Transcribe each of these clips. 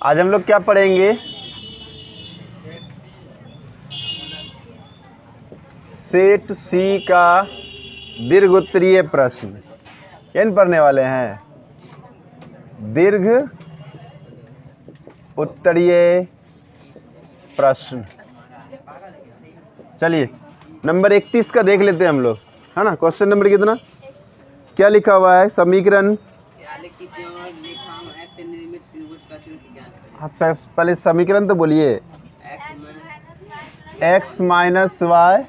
आज हम लोग क्या पढ़ेंगे? सेट सी का दीर्घ उत्तरीय प्रश्न इन पढ़ने वाले हैं। दीर्घ उत्तरीय प्रश्न। चलिए नंबर 31 का देख लेते हैं हम लोग, है ना। क्वेश्चन नंबर कितना, क्या लिखा हुआ है? समीकरण, अच्छा पहले समीकरण तो बोलिए। x माइनस वाई,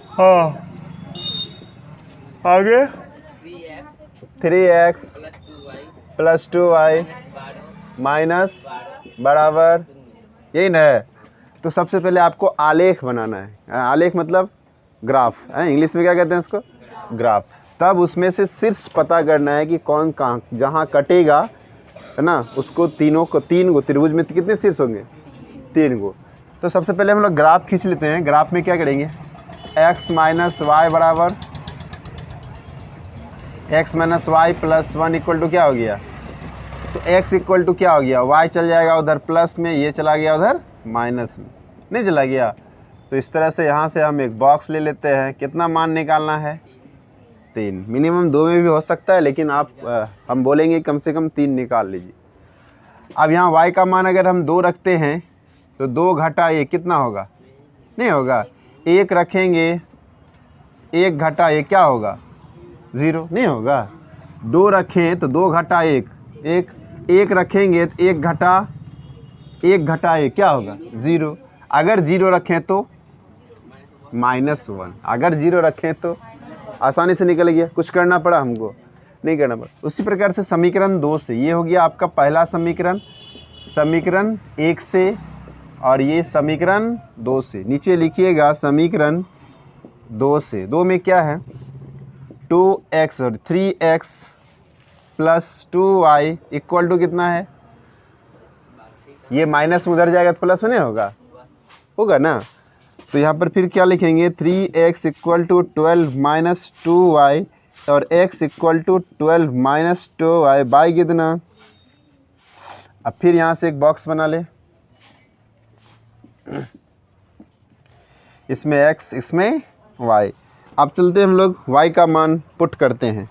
हाँ आगे 3x प्लस 2y माइनस बराबर, यही ना है। तो सबसे पहले आपको आलेख बनाना है। आलेख मतलब ग्राफ है, इंग्लिश में क्या कहते हैं इसको? ग्राफ। तब उसमें से शीर्ष पता करना है कि कौन कहाँ जहाँ कटेगा, है ना, उसको तीन गो त्रिभुज में कितने शीर्ष होंगे? 3 गो। तो सबसे पहले हम लोग ग्राफ खींच लेते हैं। ग्राफ में क्या करेंगे? x माइनस वाई बराबर x minus Y plus 1 equal to क्या हो गया? तो x इक्वल टू क्या हो गया? y चल जाएगा उधर प्लस में, ये चला गया उधर माइनस में, नहीं चला गया। तो इस तरह से यहाँ से हम एक बॉक्स ले लेते हैं। कितना मान निकालना है? 3। मिनिमम 2 में भी हो सकता है, लेकिन हम बोलेंगे कम से कम 3 निकाल लीजिए। अब यहाँ y का मान अगर हम 2 रखते हैं तो 2 घटा 1 कितना होगा? नहीं होगा। 1 रखेंगे, 1 घटा 1 क्या होगा? 0 नहीं होगा। 2 रखें तो 2 घटा 1 1 रखेंगे तो 1 घटा 1 क्या होगा? 0। अगर 0 रखें तो -1। अगर 0 रखें तो आसानी से निकल गया। कुछ करना पड़ा हमको? नहीं करना पड़ा। उसी प्रकार से समीकरण 2 से, ये हो गया आपका पहला समीकरण, समीकरण 1 से, और ये समीकरण 2 से। नीचे लिखिएगा समीकरण 2 से। 2 में क्या है? 2x और 3x plus 2y equal to कितना है? ये माइनस में उधर जाएगा तो प्लस में नहीं होगा? होगा ना। तो यहाँ पर फिर क्या लिखेंगे? 3x equal to 12 minus 2y और x equal to 12 minus 2y by कितना? अब फिर यहाँ से एक बॉक्स बना ले, इसमें x इसमें y। अब चलते हम लोग y का मान पुट करते हैं।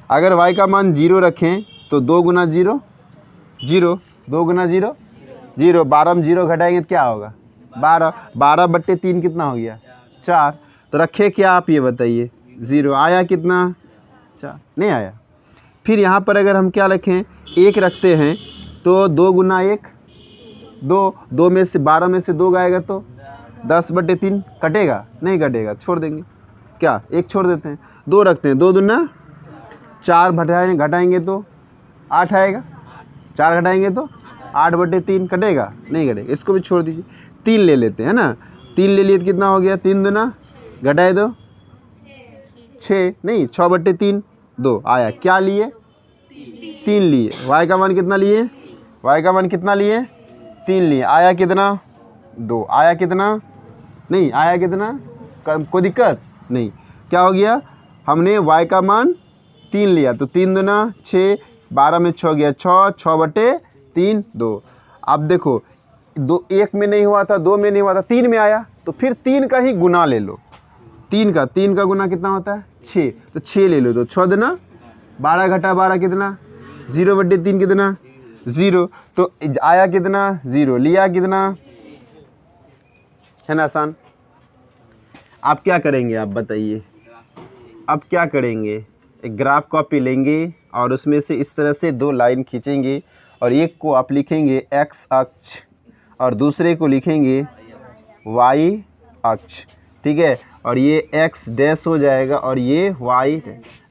अगर y का मान 0 रखें तो 2 गुना 0 0, 2 गुना 0 0, 12 में 0 घटाएंगे तो क्या होगा? 12 बट्टे 3 कितना हो गया? 4। तो रखे क्या आप ये बताइए? 0। आया कितना? 4 नहीं आया। फिर यहाँ पर अगर हम क्या रखें? 1 रखते हैं तो 2 गुना 1 2 में से 12 में से 2 गएगा तो 10 बट्टे 3 कटेगा? नहीं कटेगा, छोड़ देंगे। क्या 1 छोड़ देते हैं। 2 रखते हैं, 2 दूना 4 घटाएंगे तो 8 आएगा। 4 घटाएंगे तो 8 बट्टे 3 कटेगा? नहीं कटेगा, इसको भी छोड़ दीजिए। 3 ले लेते हैं ना। 3 ले लिए तो कितना हो गया? 3 दूना घटाए दो 6, नहीं 6 बट्टे 3 2 आया। क्या लिए? 3 लिए। y का मान कितना लिए? y का मान कितना लिए? 3 लिए। आया कितना? 2। आया कितना? नहीं आया कितना? कोई दिक्कत नहीं। क्या हो गया? हमने y का मान 3 लिया तो 3 दूना 6, 12 में 6 गया 6 बट्टे 3 2। अब देखो 1 में नहीं हुआ था, 2 में नहीं हुआ था, 3 में आया तो फिर 3 का ही गुना ले लो। 3 का गुना कितना होता है? 6। तो 6 ले लो तो 6 दूना 12 घटा 12 कितना? 0 बट्टे 3 कितना? 0। तो आया कितना? 0। लिया कितना? है ना आसान। आप क्या करेंगे? आप बताइए अब क्या करेंगे? एक ग्राफ कॉपी लेंगे और उसमें से इस तरह से 2 लाइन खींचेंगे और एक को आप लिखेंगे x अक्ष और दूसरे को लिखेंगे y अक्ष, ठीक है। और ये x डैश हो जाएगा और ये y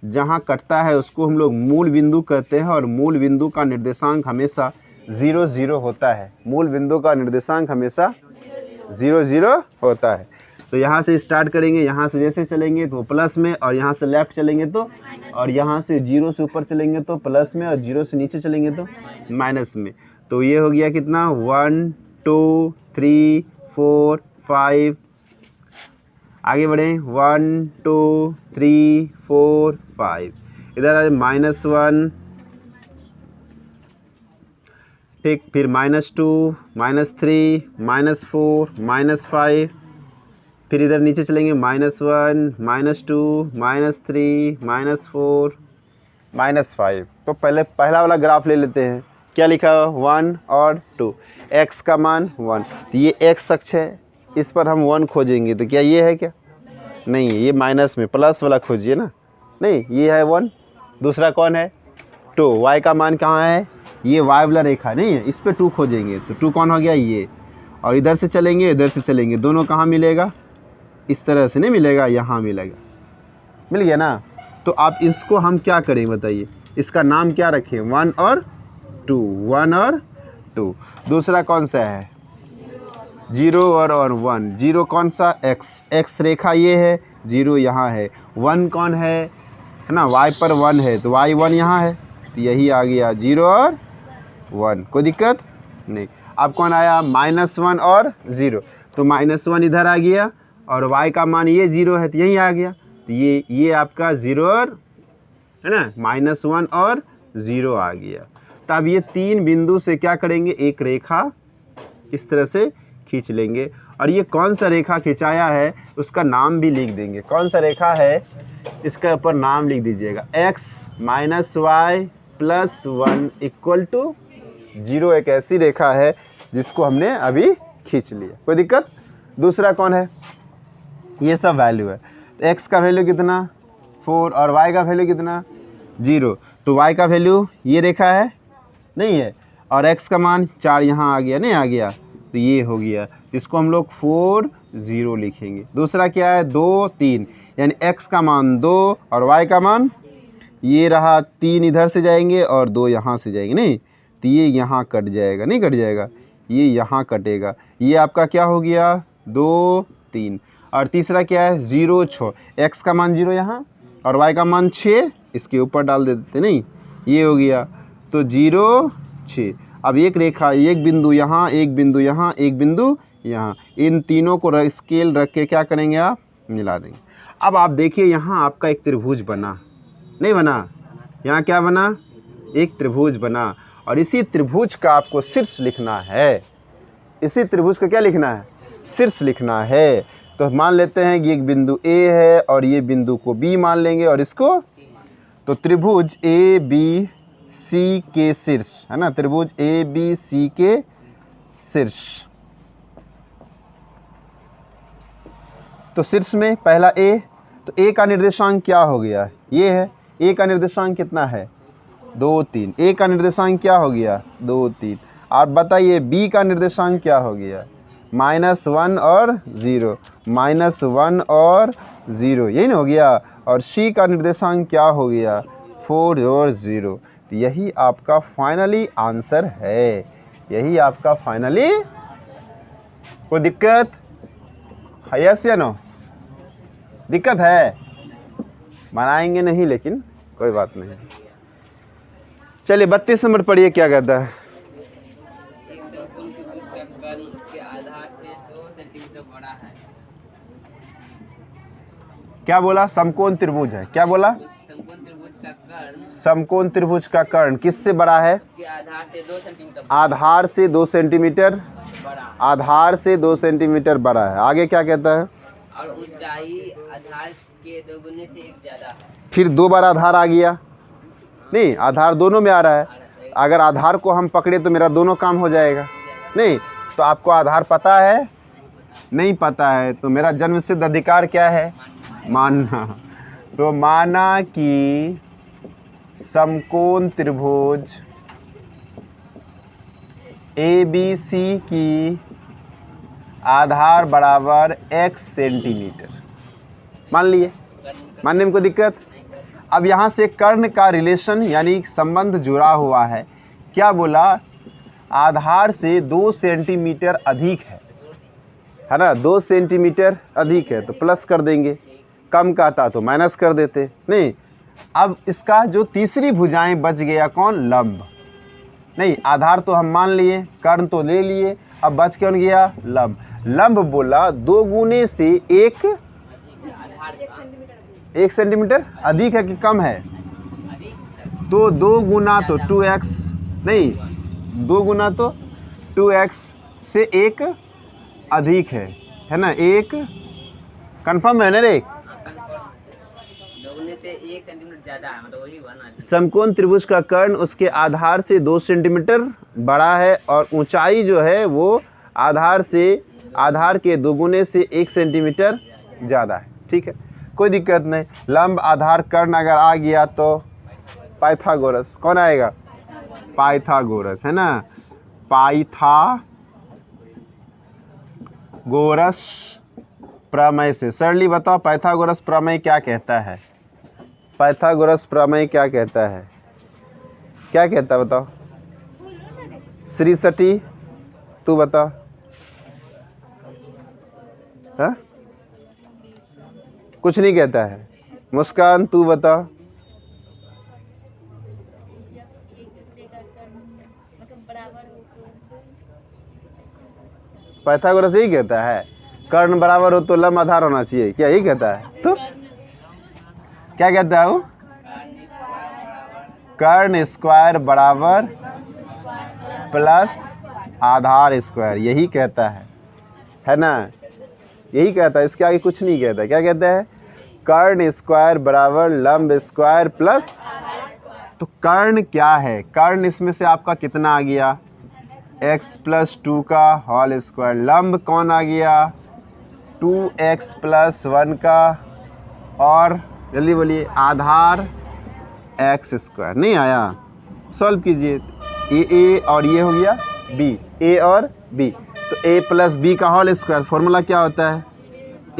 जहाँ कटता है उसको हम लोग मूल बिंदु कहते हैं और मूल बिंदु का निर्देशांक हमेशा 0 0 होता है। मूल बिंदु का निर्देशांक हमेशा 0 0 होता है। तो यहाँ से स्टार्ट करेंगे, यहाँ से जैसे चलेंगे तो प्लस में, और यहाँ से लेफ्ट चलेंगे तो, और यहाँ से 0 से ऊपर चलेंगे तो प्लस में, और 0 से नीचे चलेंगे तो माइनस में। तो ये हो गया कितना? 1 2 3 4 5। आगे बढ़ें 1 2 3 4 5। इधर आ -1 ठीक, फिर -2, -3, -4, -5, फिर इधर नीचे चलेंगे -1, -2, -3, -4, -5। तो पहले पहला वाला ग्राफ ले लेते हैं। क्या लिखा 1 और 2, x का मान 1, तो ये x अक्ष है, इस पर हम 1 खोजेंगे, तो क्या ये है क्या? नहीं, ये माइनस में प्लस वाला खोजिए ना। नहीं, ये है 1, दूसरा कौन है 2, y का मान कहाँ है? ये y वाला रेखा नहीं है, इस पे 2 खोजेंगे, तो 2 कौन हो गया? ये। और इधर से चलेंगे, इधर से चलेंगे, दोनों कहाँ मिलेगा? इस तरह से नहीं मिलेगा, यहाँ मिलेगा। मिल गया ना? तो आप इसको हम क्या करें बताइए, इसका नाम क्या रखें? 1 और 2, 1 और 2। दूसरा कौन सा है? 0 और 1। 0 कौन सा? x रेखा ये है, 0 यहाँ है। 1 कौन है ना? y पर 1 है, तो y 1 यहाँ है, तो यही आ गया 0 और 1। कोई दिक्कत नहीं। अब कौन आया? -1 और 0, तो -1 इधर आ गया, और y का मान ये 0 है, तो यही आ गया, तो ये आपका 0 और है ना, -1 और 0 आ गया। तब ये 3 बिंदु से क्या करेंगे? एक रेखा इस तरह से खींच लेंगे, और ये कौन सा रेखा खिंचाया है उसका नाम भी लिख देंगे। कौन सा रेखा है इसके ऊपर नाम लिख दीजिएगा। x - y + 1 = 0 एक ऐसी रेखा है जिसको हमने अभी खींच लिया। कोई दिक्कत? दूसरा कौन है? ये सब वैल्यू है। तो x का वैल्यू कितना? 4, और y का वैल्यू कितना? 0। तो y का वैल्यू ये रेखा है नहीं है, और x का मान 4 यहाँ आ गया नहीं आ गया, तो ये हो गया। इसको हम लोग 4 0 लिखेंगे। दूसरा क्या है? 2 3, यानी x का मान 2 और y का मान ये रहा 3, इधर से जाएंगे और 2 यहाँ से जाएंगे नहीं, तो ये यहाँ कट जाएगा, नहीं कट जाएगा, ये यहाँ कटेगा। ये आपका क्या हो गया? 2 3। और तीसरा क्या है? 0 6, x का मान 0 यहाँ और y का मान 6, इसके ऊपर डाल देते नहीं, ये हो गया। तो 0 6। अब एक रेखा, एक बिंदु यहाँ, एक बिंदु यहाँ, एक बिंदु यहाँ, इन तीनों को स्केल रख के क्या करेंगे? आप मिला देंगे। अब आप देखिए यहाँ आपका एक त्रिभुज बना नहीं बना? यहाँ क्या बना? एक त्रिभुज बना, और इसी त्रिभुज का आपको शीर्ष लिखना है। इसी त्रिभुज का क्या लिखना है? शीर्ष लिखना है। तो मान लेते हैं कि एक बिंदु A है और ये बिंदु को B मान लेंगे, और इसको, तो त्रिभुज ABC के शीर्ष है ना, त्रिभुज ABC के शीर्ष। तो शीर्ष में पहला A, तो A का निर्देशांक क्या हो गया? ये है। A का निर्देशांक कितना है? 2 3। A का निर्देशांक क्या हो गया? 2 3। आप बताइए B का निर्देशांक क्या हो गया? -1 और 0, -1 और 0, यही ना हो गया। और C का निर्देशांक क्या हो गया? 4 और 0। तो यही आपका फाइनली आंसर है, यही आपका फाइनली। कोई दिक्कत है? यस या नो? दिक्कत है? बनाएंगे नहीं, लेकिन कोई बात नहीं। चलिए 32 नंबर पढ़िए, क्या कहता है? क्या बोला? समकोण त्रिभुज है। क्या बोला? समकोण त्रिभुज का कर्ण किससे बड़ा है? आधार से 2 सेंटीमीटर, आधार से 2 सेंटीमीटर बड़ा है। आगे क्या कहता है? और ऊंचाई आधार के 2 गुने से 1 ज्यादा है। फिर 2 बार आधार आ गया नहीं, आधार दोनों में आ रहा है। अगर आधार को हम पकड़े तो मेरा दोनों काम हो जाएगा नहीं। तो आपको आधार पता है? नहीं पता है, तो मेरा जन्मसिद्ध अधिकार क्या है? मानना। तो माना कि समकोण त्रिभुज ABC की आधार बराबर x सेंटीमीटर मान लिए। मानने में कोई दिक्कत? अब यहाँ से कर्ण का रिलेशन यानी संबंध जुड़ा हुआ है। क्या बोला? आधार से 2 सेंटीमीटर अधिक है ना, 2 सेंटीमीटर अधिक है, तो प्लस कर देंगे, कम का था तो माइनस कर देते नहीं। अब इसका जो तीसरी भुजाएं बच गया कौन? लंब। नहीं, आधार तो हम मान लिए, कर्ण तो ले लिए, अब बच कौन गया? लंब। लंब बोला 2 गुने से 1 सेंटीमीटर अधिक है कि कम है? तो 2 गुना तो 2x नहीं, 2 गुना तो 2x से 1 अधिक है ना, 1 कंफर्म है ना रे। दोगुने से 1 सेंटीमीटर ज्यादा है, मतलब वही हुआ ना। समकोण त्रिभुज का कर्ण उसके आधार से 2 सेंटीमीटर बड़ा है और ऊंचाई जो है वो आधार के दोगुने से 1 सेंटीमीटर ज़्यादा है। ठीक है, कोई दिक्कत नहीं। लंब आधार कर्ण अगर आ गया तो पाइथागोरस, कौन आएगा? पाइथागोरस, है ना, पाइथागोरस प्रमेय से। सरली बताओ पाइथागोरस प्रमेय क्या कहता है? पाइथागोरस प्रमेय क्या कहता है? क्या कहता है बताओ? श्री सटी तू बता। हाँ, कुछ नहीं कहता है। मुस्कान तू बता। पाइथागोरस यही कहता है, कर्ण बराबर हो तो लंब आधार होना चाहिए, क्या यही कहता है? तो क्या कहता है वो? कर्ण स्क्वायर बराबर प्लस आधार स्क्वायर, यही कहता है ना, यही कहता है, इसके आगे कुछ नहीं कहता। क्या कहता है? कर्ण स्क्वायर बराबर लंब स्क्वायर प्लस। तो कर्ण क्या है? कर्ण इसमें से आपका कितना आ गया? x + 2 का होल स्क्वायर। लंब कौन आ गया? 2x + 1 का, और जल्दी बोलिए आधार x स्क्वायर। नहीं आया? सॉल्व कीजिए। ए और ये हो गया b, a और b, तो a + b का होल स्क्वायर। फॉर्मूला क्या होता है?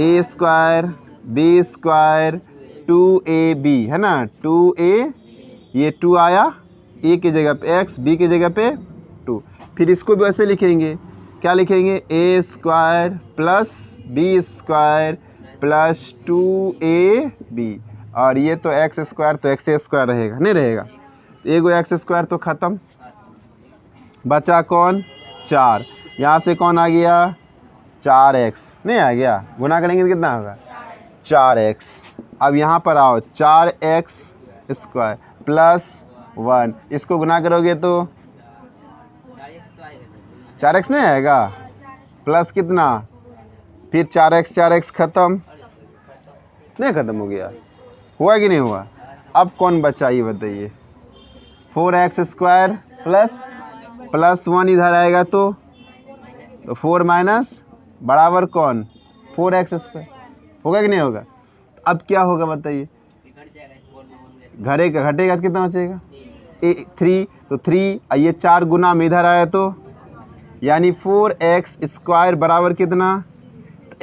a square b square 2ab, है ना, 2a, ये 2 आया, a की जगह पे x, b की जगह पे 2। फिर इसको भी वैसे लिखेंगे, क्या लिखेंगे? a square plus b square plus 2ab, और ये तो x स्क्वायर, तो x स्क्वायर रहेगा, नहीं रहेगा? एगो x स्क्वायर तो ख़त्म, बचा कौन? 4। यहाँ से कौन आ गया? 4x, नहीं आ गया? गुना करेंगे तो कितना होगा? 4x। अब यहाँ पर आओ, 4x स्क्वायर प्लस 1, इसको गुना करोगे तो 4x नहीं आएगा? प्लस कितना? फिर 4x ख़त्म, नहीं ख़त्म हो गया? हुआ कि नहीं हुआ? अब कौन बचा ये बताइए? 4x स्क्वायर प्लस 1 इधर आएगा तो 4 माइनस बराबर कौन? 4x square. होगा कि नहीं होगा? अब क्या होगा बताइए? घटेगा तो कितना बचेगा? 3, तो 3, ये 4 गुना में इधर आया तो, यानी 4x स्क्वायर बराबर कितना?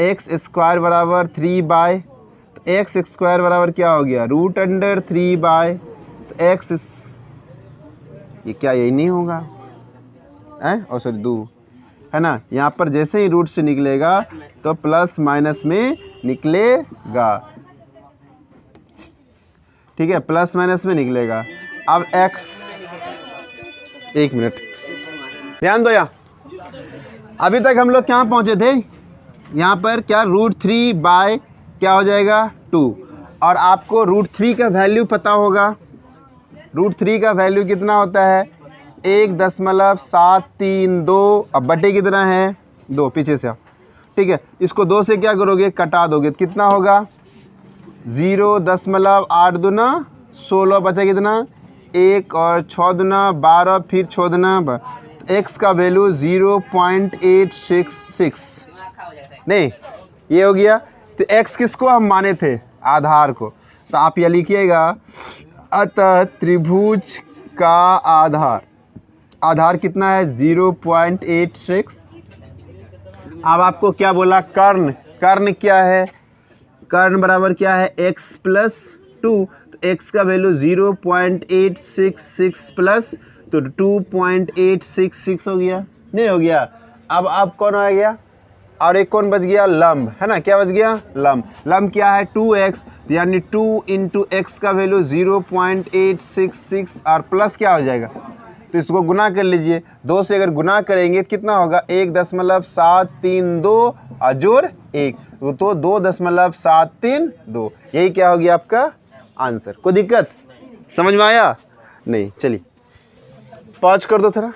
x स्क्वायर बराबर 3 तो x स्क्वायर बराबर क्या हो गया? √3 तो x, ये क्या यही नहीं होगा? और सॉरी 2, है ना, यहाँ पर जैसे ही रूट से निकलेगा तो प्लस माइनस में निकलेगा। ठीक है, प्लस माइनस में निकलेगा। अब x, 1 मिनट ध्यान दो। यहाँ अभी तक हम लोग कहाँ पहुँचे थे? यहाँ पर क्या √3 क्या हो जाएगा? 2, और आपको √3 का वैल्यू पता होगा। √3 का वैल्यू कितना होता है? 1.732। अब बटे कितना है? 2, पीछे से। ठीक है, इसको 2 से क्या करोगे? कटा दोगे तो कितना होगा? 0.8 दूना 16, बचा कितना? 1 और 6 दूना 12, फिर 6 दूना x का वैल्यू 0.866। नहीं, ये हो गया। तो x किसको हम माने थे? आधार को। तो आप यह लिखिएगा, अतः त्रिभुज का आधार कितना है? 0.86। अब आपको क्या बोला? कर्ण क्या है? कर्ण बराबर क्या है? x + 2, तो x का वैल्यू 0.866 प्लस तो 2.866 हो गया, नहीं हो गया? अब कौन आ गया? और एक कौन बच गया? लंब, है ना, क्या बच गया? लंब क्या है? 2x, यानी 2 × x का वैल्यू 0.866, और प्लस क्या हो जाएगा? तो इसको गुना कर लीजिए। 2 से अगर गुना करेंगे तो कितना होगा? 1.732 और जोड़ 1, तो 2.732। यही क्या हो गया आपका आंसर। कोई दिक्कत समझ में आया? नहीं, चलिए पॉज कर दो थोड़ा।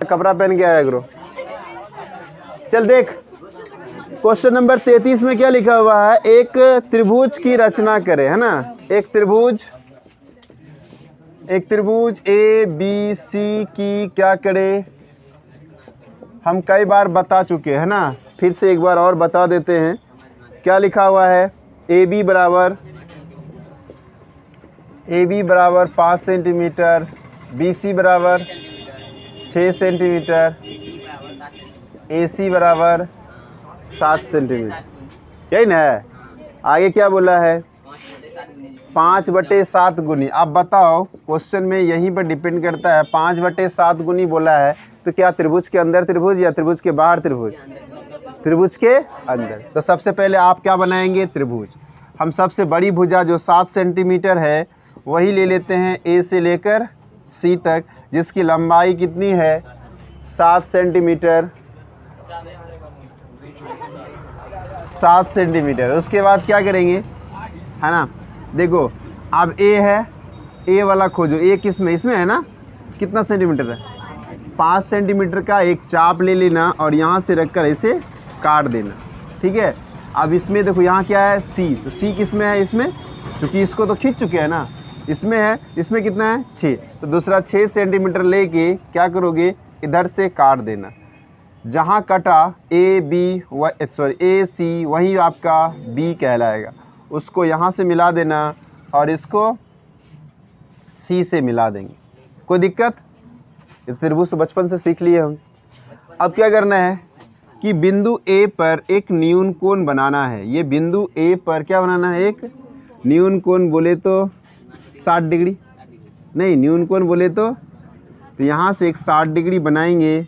कपड़ा पहन के आया करो। चल देख, क्वेश्चन नंबर 33 में क्या लिखा हुआ है, एक त्रिभुज की रचना करे, है ना। एक त्रिभुज ए बी सी की क्या करे, हम कई बार बता चुके हैं ना, फिर से एक बार और बता देते हैं। क्या लिखा हुआ है, ए बी बराबर 5 सेंटीमीटर, बी सी बराबर 6 सेंटीमीटर, ए सी बराबर 7 सेंटीमीटर, यही ना है। आगे क्या बोला है, 5/7 गुनी। अब बताओ, क्वेश्चन में यहीं पर डिपेंड करता है, 5/7 गुनी बोला है तो क्या त्रिभुज के अंदर त्रिभुज या त्रिभुज के बाहर त्रिभुज? त्रिभुज के अंदर। तो सबसे पहले आप क्या बनाएंगे, त्रिभुज। हम सबसे बड़ी भुजा जो 7 सेंटीमीटर है वही ले लेते हैं, ए से लेकर सी तक, जिसकी लंबाई कितनी है 7 सेंटीमीटर। 7 सेंटीमीटर। उसके बाद क्या करेंगे, है ना, देखो अब ए है, ए वाला खोजो, ए किस में, इसमें है ना, कितना सेंटीमीटर है, 5 सेंटीमीटर का एक चाप ले लेना और यहाँ से रखकर इसे काट देना, ठीक है। अब इसमें देखो यहाँ क्या है, सी, तो सी किस में है, इसमें, क्योंकि इसको तो खींच चुके हैं ना, इसमें है, इसमें कितना है 6, तो दूसरा 6 सेंटीमीटर लेके क्या करोगे, इधर से काट देना। जहाँ कटा ए सी वही आपका बी कहलाएगा, उसको यहाँ से मिला देना और इसको सी से मिला देंगे। कोई दिक्कत? इस त्रिभुज तो बचपन से सीख लिए हम। अब क्या करना है कि बिंदु ए पर एक न्यून कोण बनाना है। ये बिंदु ए पर क्या बनाना है, एक न्यून कोण बोले तो 60 डिग्री, नहीं न्यून कोण बोले तो यहाँ से एक 60 डिग्री बनाएंगे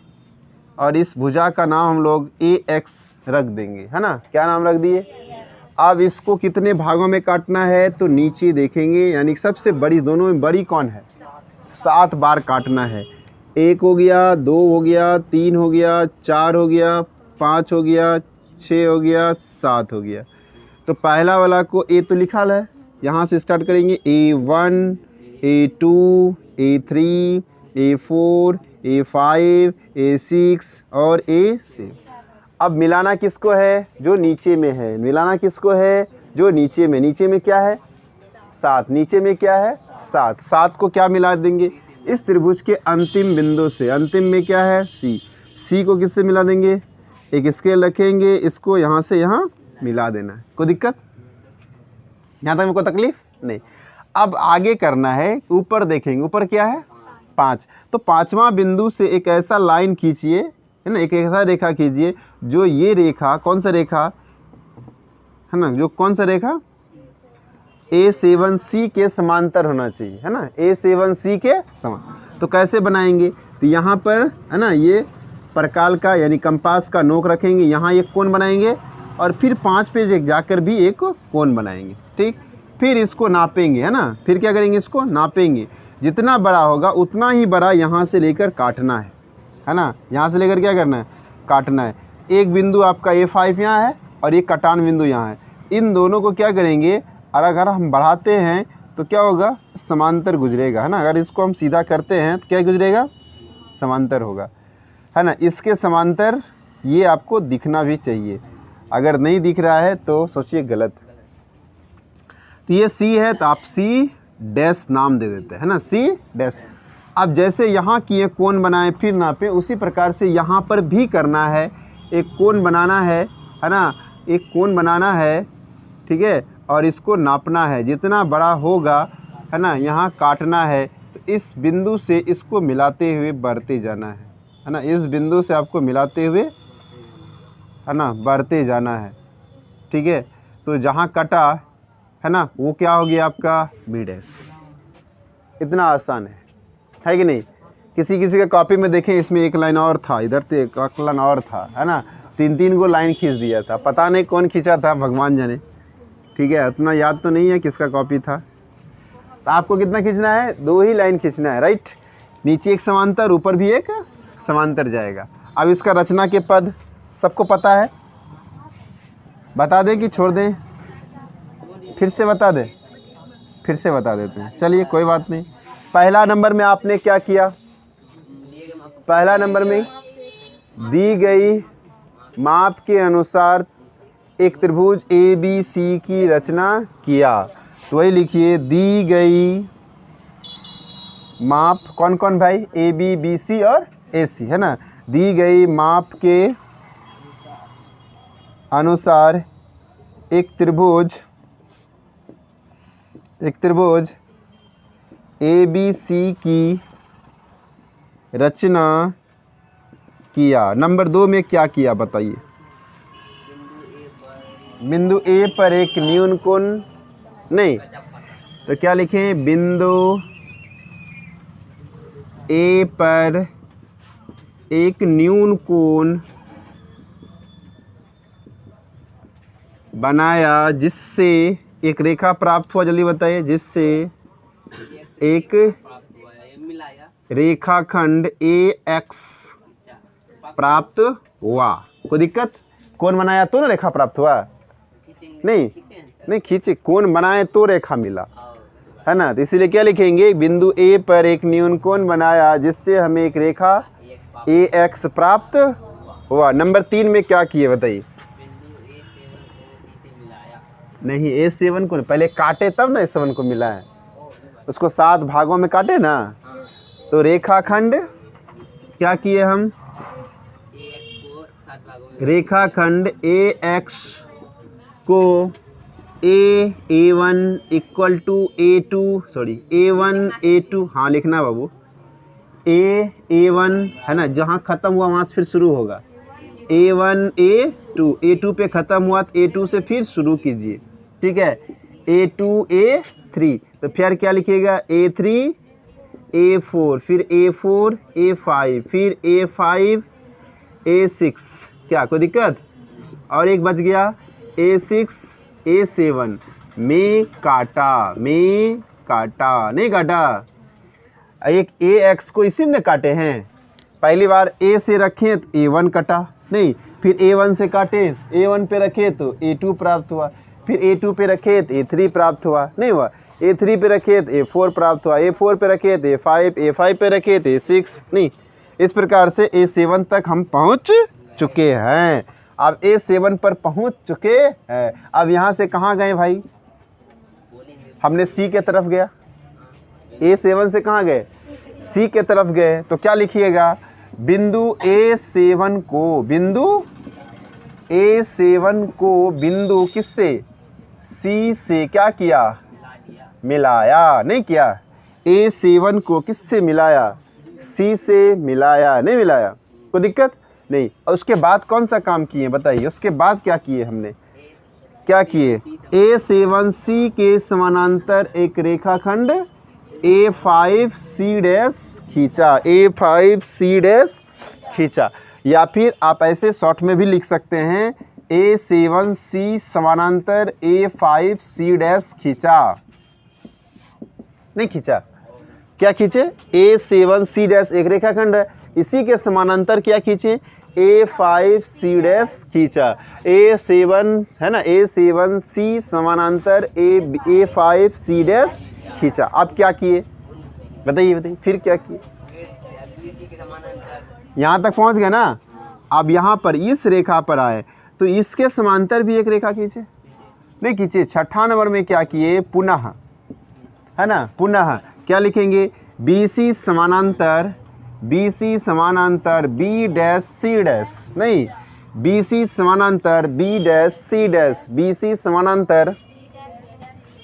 और इस भुजा का नाम हम लोग AX रख देंगे, है ना। क्या नाम रख दिए। अब इसको कितने भागों में काटना है, तो नीचे देखेंगे, यानी सबसे बड़ी, दोनों में बड़ी कौन है, 7 बार काटना है। 1 हो गया, 2 हो गया, 3 हो गया, 4 हो गया, 5 हो गया, 6 हो गया, 7 हो गया। तो पहला वाला को ए तो लिखा है, यहाँ से स्टार्ट करेंगे, A1, A2, A3, A4, A5, A6 और A7। अब मिलाना किसको है, जो नीचे में है, मिलाना किसको है, जो नीचे में। नीचे में क्या है 7, नीचे में क्या है 7। 7 को क्या मिला देंगे, इस त्रिभुज के अंतिम बिंदु से। अंतिम में क्या है सी, सी को किससे मिला देंगे, एक स्केल रखेंगे, इसको यहाँ से यहाँ मिला देना है। कोई दिक्कत, यहाँ तक में कोई तकलीफ नहीं। अब आगे करना है, ऊपर देखेंगे, ऊपर क्या है 5, तो 5वां बिंदु से एक ऐसा लाइन खींचिए, है ना, एक ऐसा रेखा खींचिए जो ये रेखा, कौन सा रेखा है ना, जो कौन सा रेखा A7C के समांतर होना चाहिए, है ना, A7C के समान। तो कैसे बनाएंगे, तो यहाँ पर है ना, ये प्रकाल का यानी कंपास का नोक रखेंगे, यहाँ एक कोण बनाएंगे और फिर 5 पे जाकर भी एक कोण बनाएंगे, ठीक। फिर इसको नापेंगे, है ना, फिर क्या करेंगे, इसको नापेंगे, जितना बड़ा होगा उतना ही बड़ा यहाँ से लेकर काटना है ना, यहाँ से लेकर क्या करना है, काटना है। एक बिंदु आपका A5 यहाँ है और एक कटान बिंदु यहाँ है, इन दोनों को क्या करेंगे, और अगर हम बढ़ाते हैं तो क्या होगा, समांतर गुजरेगा, है ना। अगर इसको हम सीधा करते हैं तो क्या गुजरेगा, समांतर होगा, है ना। इसके समांतर ये आपको दिखना भी चाहिए, अगर नहीं दिख रहा है तो सोचिए गलत। तो ये सी है तो आप सी डैश नाम दे देते हैं, है ना, सी डैश। अब जैसे यहाँ किए कोण बनाए फिर नापे, उसी प्रकार से यहाँ पर भी करना है, एक कोण बनाना है ना, एक कोण बनाना है, ठीक है, और इसको नापना है, जितना बड़ा होगा, है ना, यहाँ काटना है। तो इस बिंदु से इसको मिलाते हुए बढ़ते जाना है ना, इस बिंदु से आपको मिलाते हुए, है ना, बढ़ते जाना है, ठीक है। तो जहाँ कटा, है ना, वो क्या हो गया आपका बी डैश। इतना आसान है कि नहीं। किसी किसी का कॉपी में देखें, इसमें एक लाइन और था, इधर तो एक लाइन और था, है ना, 3-3 को लाइन खींच दिया था, पता नहीं कौन खींचा था, भगवान जाने, ठीक है, उतना याद तो नहीं है किसका कॉपी था। तो आपको कितना खींचना है, 2 ही लाइन खींचना है, राइट। नीचे एक समांतर, ऊपर भी एक समांतर जाएगा। अब इसका रचना के पद सबको पता है, बता दें कि छोड़ दें, फिर से बता दें, फिर से बता देते हैं, चलिए कोई बात नहीं। पहला नंबर में आपने क्या किया? पहला नंबर में दी गई माप के अनुसार एक त्रिभुज ए बी सी की रचना किया। तो वही लिखिए, दी गई माप, कौन कौन भाई? ए बी बी सी और ए सी, है ना। दी गई माप के अनुसार एक त्रिभुज ए बी सी की रचना किया। नंबर 2 में क्या किया बताइए? बिंदु ए पर एक न्यून कोण, नहीं तो क्या लिखें? बिंदु ए पर एक न्यून कोण बनाया जिससे एक रेखा प्राप्त हुआ। जल्दी बताइए। जिससे एक रेखाखंड AX प्राप्त हुआ। कोई दिक्कत? कोण बनाया तो ना रेखा प्राप्त हुआ? नहीं खींचे, कोण बनाए तो रेखा मिला, है ना। तो इसीलिए क्या लिखेंगे? बिंदु ए पर एक न्यून कोण बनाया जिससे हमें एक रेखा AX प्राप्त हुआ। नंबर 3 में क्या किए बताइए? नहीं, A7 को पहले काटे तब ना A7 को मिला है। उसको 7 भागों में काटे ना। तो रेखाखंड क्या किए हम? रेखाखंड AX को A1 equal to A2, sorry A1 A2, हाँ लिखना बाबू। A1 है ना, जहाँ ख़त्म हुआ वहाँ से फिर शुरू होगा। A1 A2 पे ख़त्म हुआ तो A2 से फिर शुरू कीजिए, ठीक है। A2 A3, तो फिर क्या लिखिएगा? A3 A4, फिर A4 A5, फिर A5 A6। क्या कोई दिक्कत? और एक बच गया A6 A7 में काटा, नहीं काटा। एक AX को इसी में काटे हैं। पहली बार A से रखें तो A1 कटा, नहीं, फिर A1 से काटे, A1 पे रखे तो A2 प्राप्त हुआ, फिर A2 पे रखे तो A3 प्राप्त हुआ, नहीं हुआ। A3 पे रखे तो A4 प्राप्त हुआ, A4 पे रखे तो A5, A5 पे रखे तो A6, नहीं। इस प्रकार से A7 तक हम पहुंच चुके हैं। अब A7 पर पहुंच चुके हैं। अब यहाँ से कहाँ गए भाई? हमने C के तरफ गया। A7 से कहाँ गए? C के तरफ गए। तो क्या लिखिएगा? बिंदु A7 को बिंदु किससे? C से क्या किया? मिलाया, नहीं किया। A7 को किससे मिलाया? C से मिलाया, नहीं मिलाया। कोई दिक्कत नहीं। और उसके बाद कौन सा काम किए बताइए? उसके बाद क्या किए हमने? क्या किए? A7 C के समानांतर एक रेखाखंड A5C' खींचा, A5C' खींचा। या फिर आप ऐसे शॉर्ट में भी लिख सकते हैं, A7C समानांतर A5C' खींचा, नहीं खींचा। क्या खींचे? A7C' एक रेखाखंड है, इसी के समानांतर क्या खींचे? A5C' खींचा। A7 है ना, A7C समानांतर A5C' खींचा। अब क्या किए बताइए? फिर क्या किए? यहाँ तक पहुँच गए ना। अब यहाँ पर इस रेखा पर आए तो इसके समांतर भी एक रेखा खींचे, नहीं खींचे। छठा नंबर में क्या किए? पुनः, है ना, पुनः क्या लिखेंगे? BC समानांतर B'(C'), नहीं, BC समानांतर B'(C'), BC समानांतर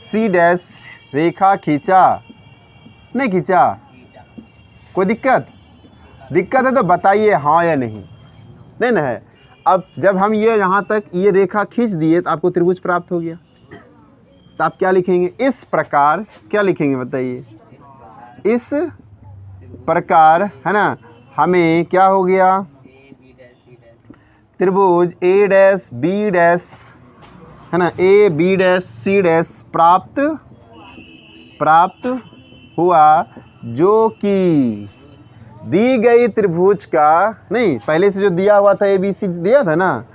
C' रेखा खींचा, नहीं खींचा। कोई दिक्कत है तो बताइए हाँ या नहीं, नहीं ना है। अब जब हम ये यहाँ तक ये रेखा खींच दिए तो आपको त्रिभुज प्राप्त हो गया। तो आप क्या लिखेंगे? इस प्रकार क्या लिखेंगे बताइए? इस प्रकार, है ना, हमें क्या हो गया? त्रिभुज A'(B'), है ना, A'(B')C' प्राप्त हुआ, जो कि दी गई त्रिभुज का, नहीं, पहले से जो दिया हुआ था ABC दिया था ना,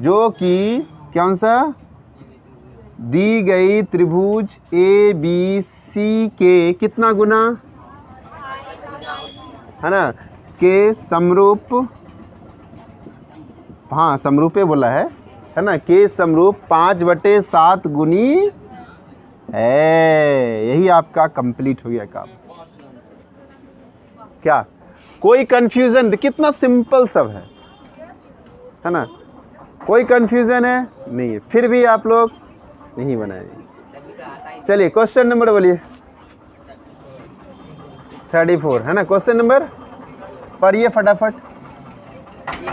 जो कि कौन सा? दी गई त्रिभुज ABC के कितना गुना? है ना, के समरूप, हाँ समरूपे बोला है ना, के समरूप 5/7 गुनी है। यही आपका कंप्लीट हो गया काम। क्या कोई कंफ्यूजन? कितना सिंपल सब है ना, कोई कंफ्यूजन है नहीं है, फिर भी आप लोग नहीं बनाएंगे। चलिए क्वेश्चन नंबर बोलिए। 34 है ना क्वेश्चन नंबर, पढ़िए फटाफट। एक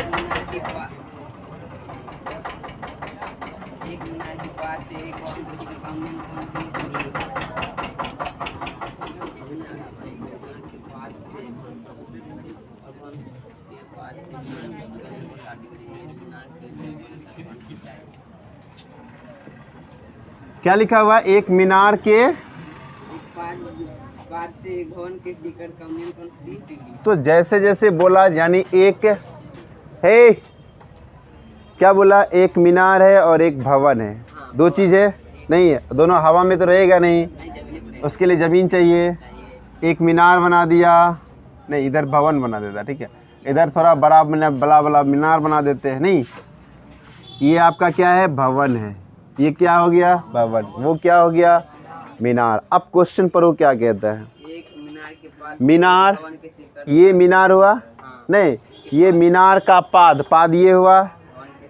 मीनार के पास से एक और कामयान कौन सी? क्या लिखा हुआ है? एक मीनार के बाद से भवन के शिखर कामयान कौन सी? तो जैसे जैसे बोला, यानी एक है, क्या बोला? एक मीनार है और एक भवन है, दो चीज़ें नहीं है, दोनों हवा में तो रहेगा नहीं, उसके लिए ज़मीन चाहिए। एक मीनार बना दिया, नहीं इधर भवन बना देता, ठीक है, इधर थोड़ा बड़ा बड़ा मीनार बना देते हैं, नहीं ये आपका क्या है? भवन है। ये क्या हो गया? भवन। वो क्या हो गया? मीनार। अब क्वेश्चन पर वो क्या कहता है? एक मीनार के पास मीनार, भवन के शिखर। ये मीनार हुआ, नहीं ये मीनार का पाद, पाद ये हुआ,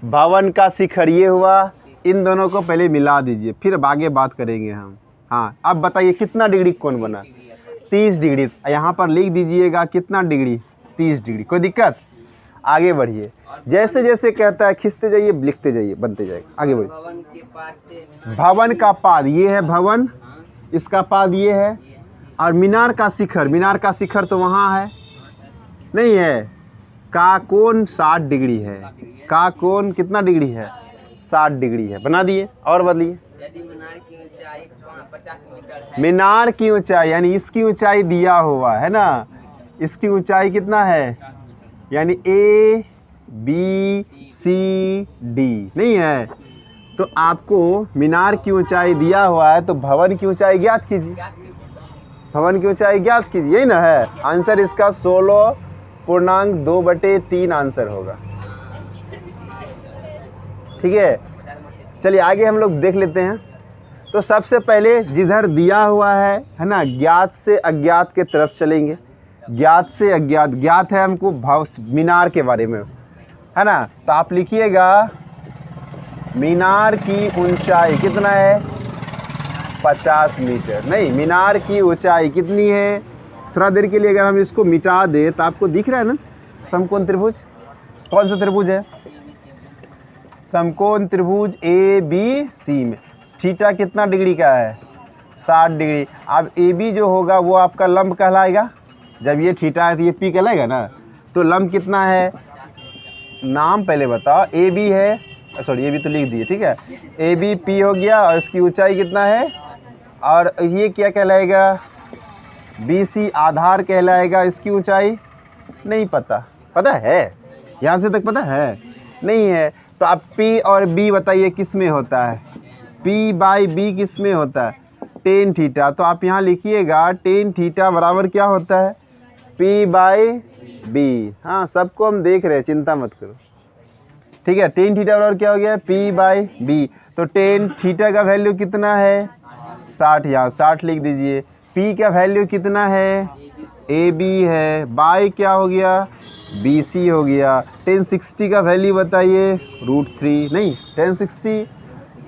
भवन का शिखर ये हुआ। इन दोनों को पहले मिला दीजिए, फिर अब आगे बात करेंगे हम। हाँ अब बताइए कितना डिग्री कोण बना? 30 डिग्री। यहाँ पर लिख दीजिएगा कितना डिग्री? 30 डिग्री। कोई दिक्कत? आगे बढ़िए, जैसे जैसे कहता है खींचते जाइए, लिखते जाइए, बनते जाएगा। आगे बढ़िए। भवन के पास से भवन का पाद ये है भवन, इसका पाद ये है, और मीनार का शिखर, मीनार का शिखर तो वहाँ है नहीं है। का कोण 60 डिग्री है। का कोण कितना डिग्री है? 60 डिग्री है। बना दिए और बदलिए। यदि मीनार की ऊंचाई 50 मीटर है। मीनार की ऊंचाई यानी इसकी ऊंचाई दिया हुआ है ना, इसकी ऊंचाई कितना है? यानी A B C D नहीं है, तो आपको मीनार की ऊंचाई दिया हुआ है, तो भवन की ऊंचाई ज्ञात कीजिए। भवन की ऊंचाई ज्ञात कीजिए, यही ना है आंसर इसका। 16.2/3 आंसर होगा, ठीक है। चलिए आगे हम लोग देख लेते हैं। तो सबसे पहले जिधर दिया हुआ है ना, ज्ञात से अज्ञात के तरफ चलेंगे। ज्ञात से अज्ञात, ज्ञात है हमको भाव मीनार के बारे में, है ना, तो आप लिखिएगा मीनार की ऊंचाई कितना है? 50 मीटर। नहीं, मीनार की ऊंचाई कितनी है? थोड़ा देर के लिए अगर हम इसको मिटा दें तो आपको दिख रहा है ना समकोण त्रिभुज। कौन सा त्रिभुज है? समकोण त्रिभुज ABC में थीटा कितना डिग्री का है? 60 डिग्री। अब AB जो होगा वो आपका लंब कहलाएगा। जब ये थीटा है तो ये P कहलाएगा ना, तो लंब कितना है? नाम पहले बताओ। AB है, सॉरी AB तो लिख दिए, ठीक है। AB P हो गया, और इसकी ऊंचाई कितना है? और ये क्या कहलाएगा? BC आधार कहलाएगा। इसकी ऊंचाई नहीं पता, पता है? यहाँ से तक पता है? नहीं है। तो आप P और B बताइए किस में होता है? P/B किस में होता है? tan theta. तो आप यहाँ लिखिएगा tan थीटा बराबर क्या होता है? P/B। हाँ सबको हम देख रहे हैं, चिंता मत करो, ठीक है। tan थीटा बराबर क्या हो गया? P/B। तो tan थीटा का वैल्यू कितना है? 60। यहाँ 60 लिख दीजिए। P का वैल्यू कितना है? AB है। बाई क्या हो गया? BC हो गया। tan 60 का वैल्यू बताइए? √3। नहीं, tan 60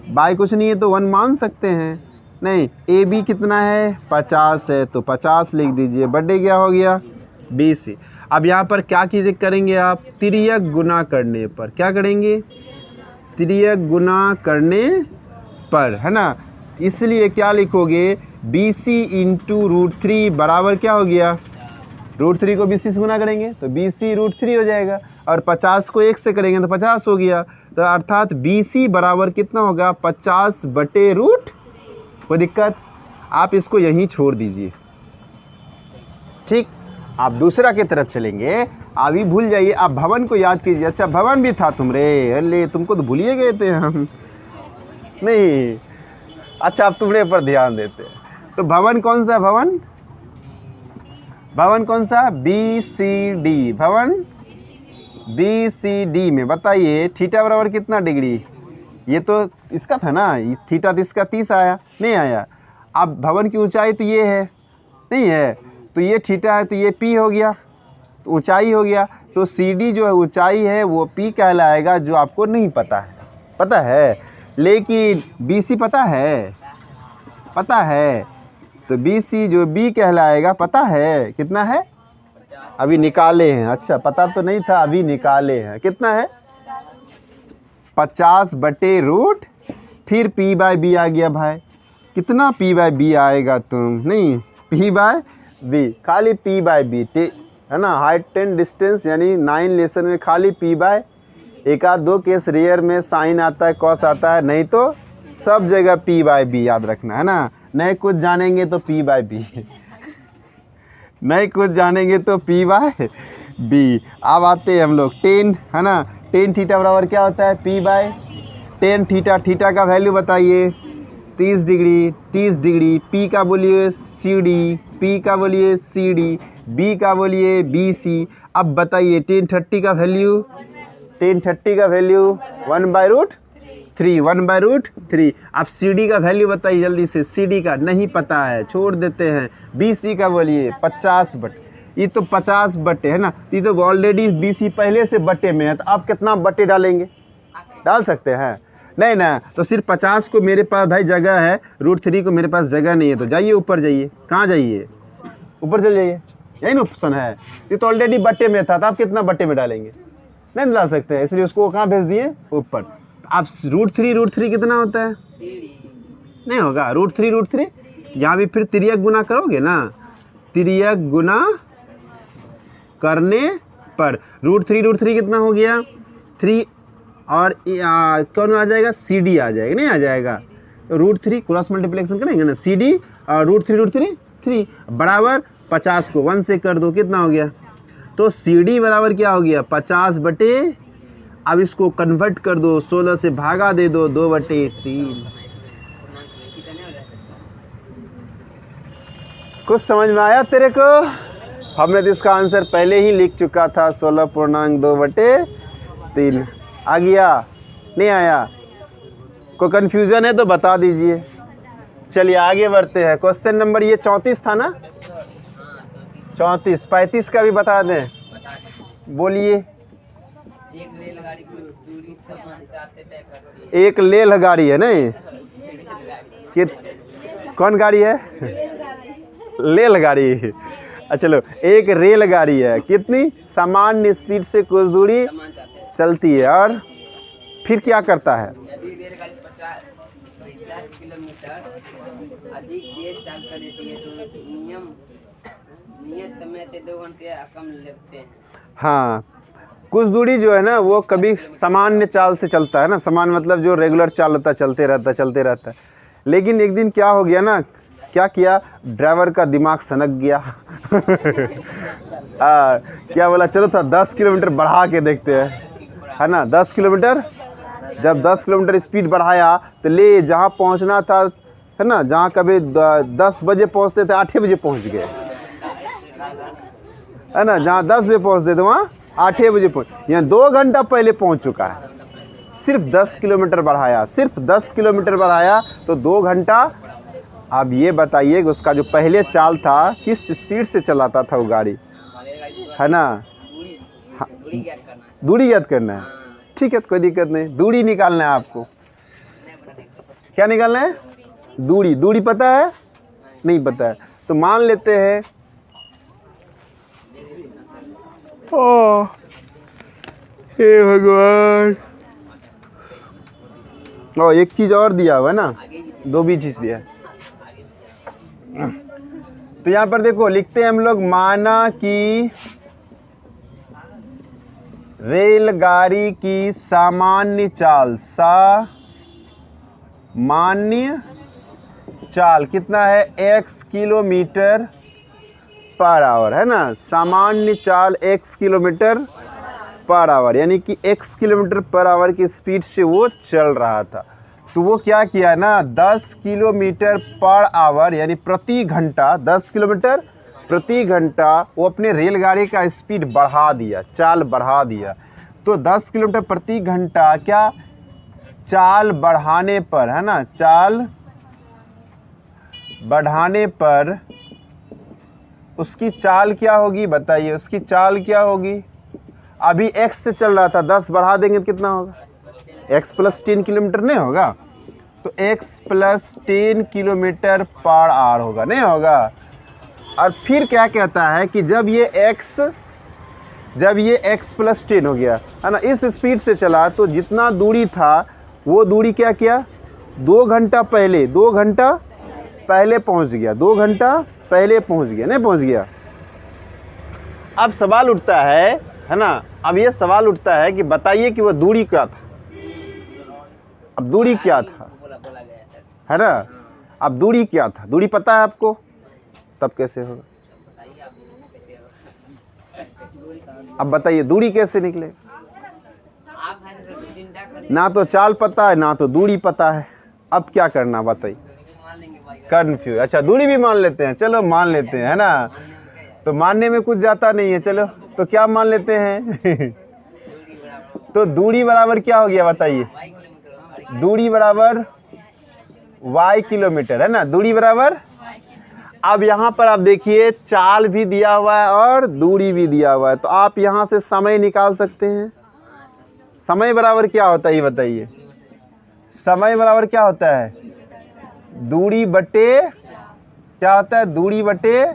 बाई कुछ नहीं है तो 1 मान सकते हैं। नहीं, AB कितना है? 50 है, तो 50 लिख दीजिए। बटे क्या हो गया? BC। अब यहाँ पर क्या कीजिए करेंगे आप? तिर्यक गुना करने पर। क्या करेंगे? तिर्यक गुना करने पर, है ना। इसलिए क्या लिखोगे? BC इंटू √3 बराबर क्या हो गया? √3 को BC से गुना करेंगे तो BC √3 हो जाएगा, और 50 को 1 से करेंगे तो 50 हो गया। तो अर्थात BC बराबर कितना होगा? 50/√। कोई दिक्कत? आप इसको यहीं छोड़ दीजिए, ठीक। आप दूसरा की तरफ चलेंगे। अभी भूल जाइए, आप भवन को याद कीजिए। अच्छा भवन भी था तुम रे, अरे तुमको तो भूलिए गए थे हम, नहीं। अच्छा अब तुम्हारे पर ध्यान देते हैं। तो भवन कौन सा है? भवन भवन कौन सा? BCD, भवन BCD में बताइए थीटा बराबर कितना डिग्री? ये तो इसका था ना, ये थीटा तो इसका 30 आया, नहीं आया। अब भवन की ऊंचाई तो ये है, नहीं है, तो ये थीटा है तो ये P हो गया, तो ऊंचाई हो गया। तो CD जो है ऊंचाई है वो P कहलाएगा, जो आपको नहीं पता है, पता है। लेकिन BC पता है, पता है, तो BC जो B कहलाएगा पता है कितना है? अभी निकाले हैं। अच्छा, पता तो नहीं था, अभी निकाले हैं। कितना है? 50/√, फिर P/B आ गया भाई। कितना P/B आएगा? तुम नहीं, P/B, खाली P/B है ना। हाइट एंड डिस्टेंस यानी 9 लेसन में खाली P/, एक आध दो केस रेयर में साइन आता है, कॉस आता है, नहीं तो सब जगह P/B याद रखना है ना। नहीं कुछ जानेंगे तो P/B नहीं कुछ जानेंगे तो P/B। अब आते हैं हम लोग 10, है ना। 10 थीटा बराबर क्या होता है? P/10 theta. थीटा का वैल्यू बताइए। 30 डिग्री, 30 डिग्री। P का बोलिए CD, P का बोलिए CD, B का बोलिए BC। अब बताइए 1030 का वैल्यू, 1030 का वैल्यु 1/√3, 1/√3। अब CD का वैल्यू बताइए जल्दी से। CD का नहीं पता है, छोड़ देते हैं। BC का बोलिए 50 बटे, ये तो 50 बटे है ना, ये तो ऑलरेडी BC पहले से बटे में है, तो आप कितना बटे डालेंगे? डाल सकते हैं? नहीं ना, तो सिर्फ 50 को मेरे पास भाई जगह है, √3 को मेरे पास जगह नहीं है, तो जाइए ऊपर जाइए। कहाँ जाइए? ऊपर चले जाइए, यही ना ऑप्शन है। ये तो ऑलरेडी बटे में था, तो आप कितना बटे में डालेंगे? नहीं डाल सकते हैं, इसलिए उसको कहाँ भेज दिए? ऊपर। आप √3 कितना होता है? नहीं होगा, √3 यहाँ भी फिर तिर्यक गुना करोगे ना, तिर्यक गुना करने पर √3 कितना हो गया? 3, और कौन आ जाएगा? CD आ जाएगा, नहीं आ जाएगा? √3 क्रॉस मल्टीप्लिकेशन करेंगे ना, CD और √3 3 बराबर 50 को 1 से कर दो, कितना हो गया? तो CD बराबर क्या हो गया? 50 बटे, अब इसको कन्वर्ट कर दो, 16 से भागा दे दो, 2/3। कुछ समझ में आया तेरे को? हमने तो इसका आंसर पहले ही लिख चुका था, 16.2/3। आ गया? नहीं आया? कोई कन्फ्यूज़न है तो बता दीजिए। चलिए आगे बढ़ते हैं। क्वेश्चन नंबर ये 34 था ना? 34, 35 का भी बता दें। बोलिए। एक रेलगाड़ी की दूरी समाचार से तय करती है। एक रेलगाड़ी है नहीं कि कौन गाड़ी है? रेलगाड़ी। अच्छा चलो, एक रेलगाड़ी है, कितनी सामान्य स्पीड से कुछ दूरी चलती है, और फिर क्या करता है? यदि रेलगाड़ी 50 किलोमीटर अधिक तेज चाल कर देती है तो नियत समय से 2 घंटे कम लगते हैं। हाँ, कुछ दूरी जो है ना वो कभी सामान्य चाल से चलता है ना, सामान्य मतलब जो रेगुलर चाल होता है, चलते रहता है। लेकिन एक दिन क्या हो गया ना, क्या किया? ड्राइवर का दिमाग सनक गया क्या बोला? चलो था 10 किलोमीटर बढ़ा के देखते हैं, है ना। 10 किलोमीटर, जब 10 किलोमीटर स्पीड बढ़ाया तो ले जहाँ पहुँचना था, है ना, जहाँ कभी 10 बजे पहुँचते थे 8 बजे पहुँच गए, है ना। जहाँ 10 बजे पहुँचते थे वहाँ 8 बजे पहुँच, यहाँ 2 घंटा पहले पहुँच चुका है। सिर्फ 10 किलोमीटर बढ़ाया, सिर्फ 10 किलोमीटर बढ़ाया तो 2 घंटा। अब ये बताइए कि उसका जो पहले चाल था किस स्पीड से चलाता था वो गाड़ी, है ना। दूरी याद करना है, ठीक है, कोई दिक्कत नहीं। दूरी निकालना है आपको। क्या निकालना है? दूरी। दूरी पता है? नहीं पता है तो मान लेते हैं ओ हे भगवान, और एक चीज़ और दिया हुआ है ना, 2 भी चीज़ दिया है। तो यहाँ पर देखो लिखते हैं हम लोग, माना कि रेलगाड़ी की सामान्य चाल, सामान्य चाल कितना है? x किलोमीटर पर आवर, है ना। सामान्य चाल x किलोमीटर पर आवर, यानी कि x किलोमीटर पर आवर की स्पीड से वो चल रहा था। तो वो क्या किया ना, 10 किलोमीटर पर आवर यानी प्रति घंटा, 10 किलोमीटर प्रति घंटा वो अपने रेलगाड़ी का स्पीड बढ़ा दिया, चाल बढ़ा दिया। तो 10 किलोमीटर प्रति घंटा क्या चाल बढ़ाने पर, है ना, चाल बढ़ाने पर उसकी चाल क्या होगी बताइए, उसकी चाल क्या होगी। अभी x से चल रहा था, 10 बढ़ा देंगे तो कितना होगा, x प्लस 10 किलोमीटर नहीं होगा, तो x plus 10 kilometre per hour होगा, नहीं होगा। और फिर क्या कहता है कि जब ये x प्लस 10 हो गया, है ना, इस स्पीड से चला तो जितना दूरी था वो दूरी क्या किया, 2 घंटा पहले पहुंच गया, 2 घंटा पहले पहुंच गया, नहीं पहुंच गया। अब सवाल उठता है ना, अब ये सवाल उठता है कि बताइए कि वो दूरी क्या था। अब दूरी क्या था, है ना, अब दूरी क्या था, दूरी पता है आपको, तब कैसे होगा। अब बताइए दूरी कैसे निकले, ना तो चाल पता है ना तो दूरी पता है। अब क्या करना बताइए, कन्फ्यूज। अच्छा दूरी भी मान लेते हैं, चलो मान लेते हैं, है ना, तो मानने में कुछ जाता नहीं है, चलो तो क्या मान लेते हैं तो दूरी बराबर क्या हो गया बताइए, दूरी बराबर y किलोमीटर, है ना, दूरी बराबर। अब यहाँ पर आप देखिए चाल भी दिया हुआ है और दूरी भी दिया हुआ है, तो आप यहाँ से समय निकाल सकते हैं। समय बराबर क्या होता है ये बताइए, समय बराबर क्या होता है, दूरी बटे क्या होता है, दूरी बटे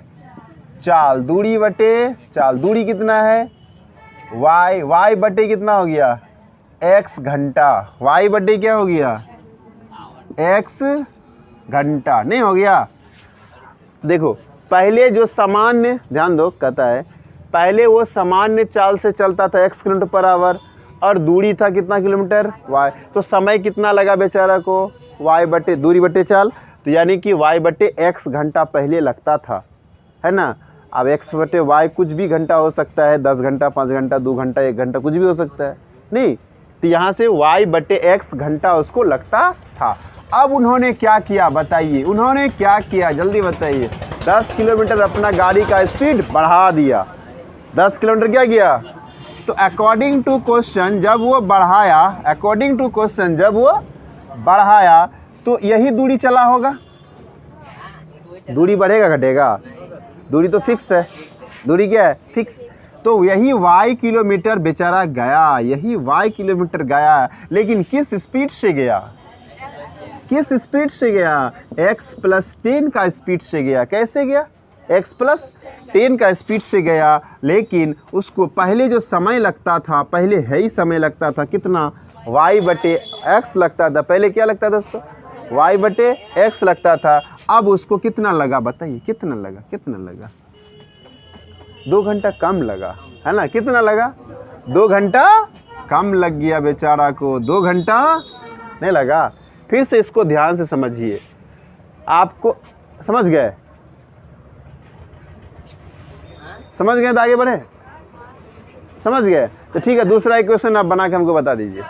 चाल, दूरी बटे चाल। दूरी कितना है y बटे कितना हो गया, x घंटा, y बटे क्या हो गया, x घंटा, नहीं हो गया। देखो पहले जो सामान्य, ध्यान दो, कहता है पहले वो सामान्य चाल से चलता था x किलोमीटर पर आवर और दूरी था कितना किलोमीटर y, तो समय कितना लगा बेचारा को, y बटे दूरी बटे चाल, तो यानी कि y बटे x घंटा पहले लगता था, है ना। अब x बटे y कुछ भी घंटा हो सकता है, 10 घंटा, 5 घंटा, 2 घंटा, 1 घंटा, कुछ भी हो सकता है, नहीं, तो यहाँ से y बटे x घंटा उसको लगता था। अब उन्होंने क्या किया बताइए, उन्होंने क्या किया जल्दी बताइए, 10 किलोमीटर अपना गाड़ी का स्पीड बढ़ा दिया, 10 किलोमीटर क्या किया, तो अकॉर्डिंग टू क्वेश्चन जब वो बढ़ाया, अकॉर्डिंग टू क्वेश्चन जब वो बढ़ाया तो यही दूरी चला होगा, दूरी बढ़ेगा घटेगा, दूरी तो फिक्स है, दूरी क्या है, फिक्स। तो यही y किलोमीटर बेचारा गया, यही y किलोमीटर गया, लेकिन किस स्पीड से गया, किस स्पीड से गया, x प्लस 10 का स्पीड से गया। कैसे गया, x प्लस 10 का स्पीड से गया, लेकिन उसको पहले जो समय लगता था, पहले है ही समय लगता था कितना, y बटे x लगता था, पहले क्या लगता था उसको, y बटे x लगता था। अब उसको कितना लगा बताइए, कितना लगा, कितना लगा, 2 घंटा कम लगा, है ना, कितना लगा, 2 घंटा कम लग गया बेचारा को, 2 घंटा नहीं लगा। फिर से इसको ध्यान से समझिए, आपको समझ गए, समझ गए तो आगे बढ़े, समझ गए तो ठीक है। दूसरा इक्वेशन आप बना के हमको बता दीजिए।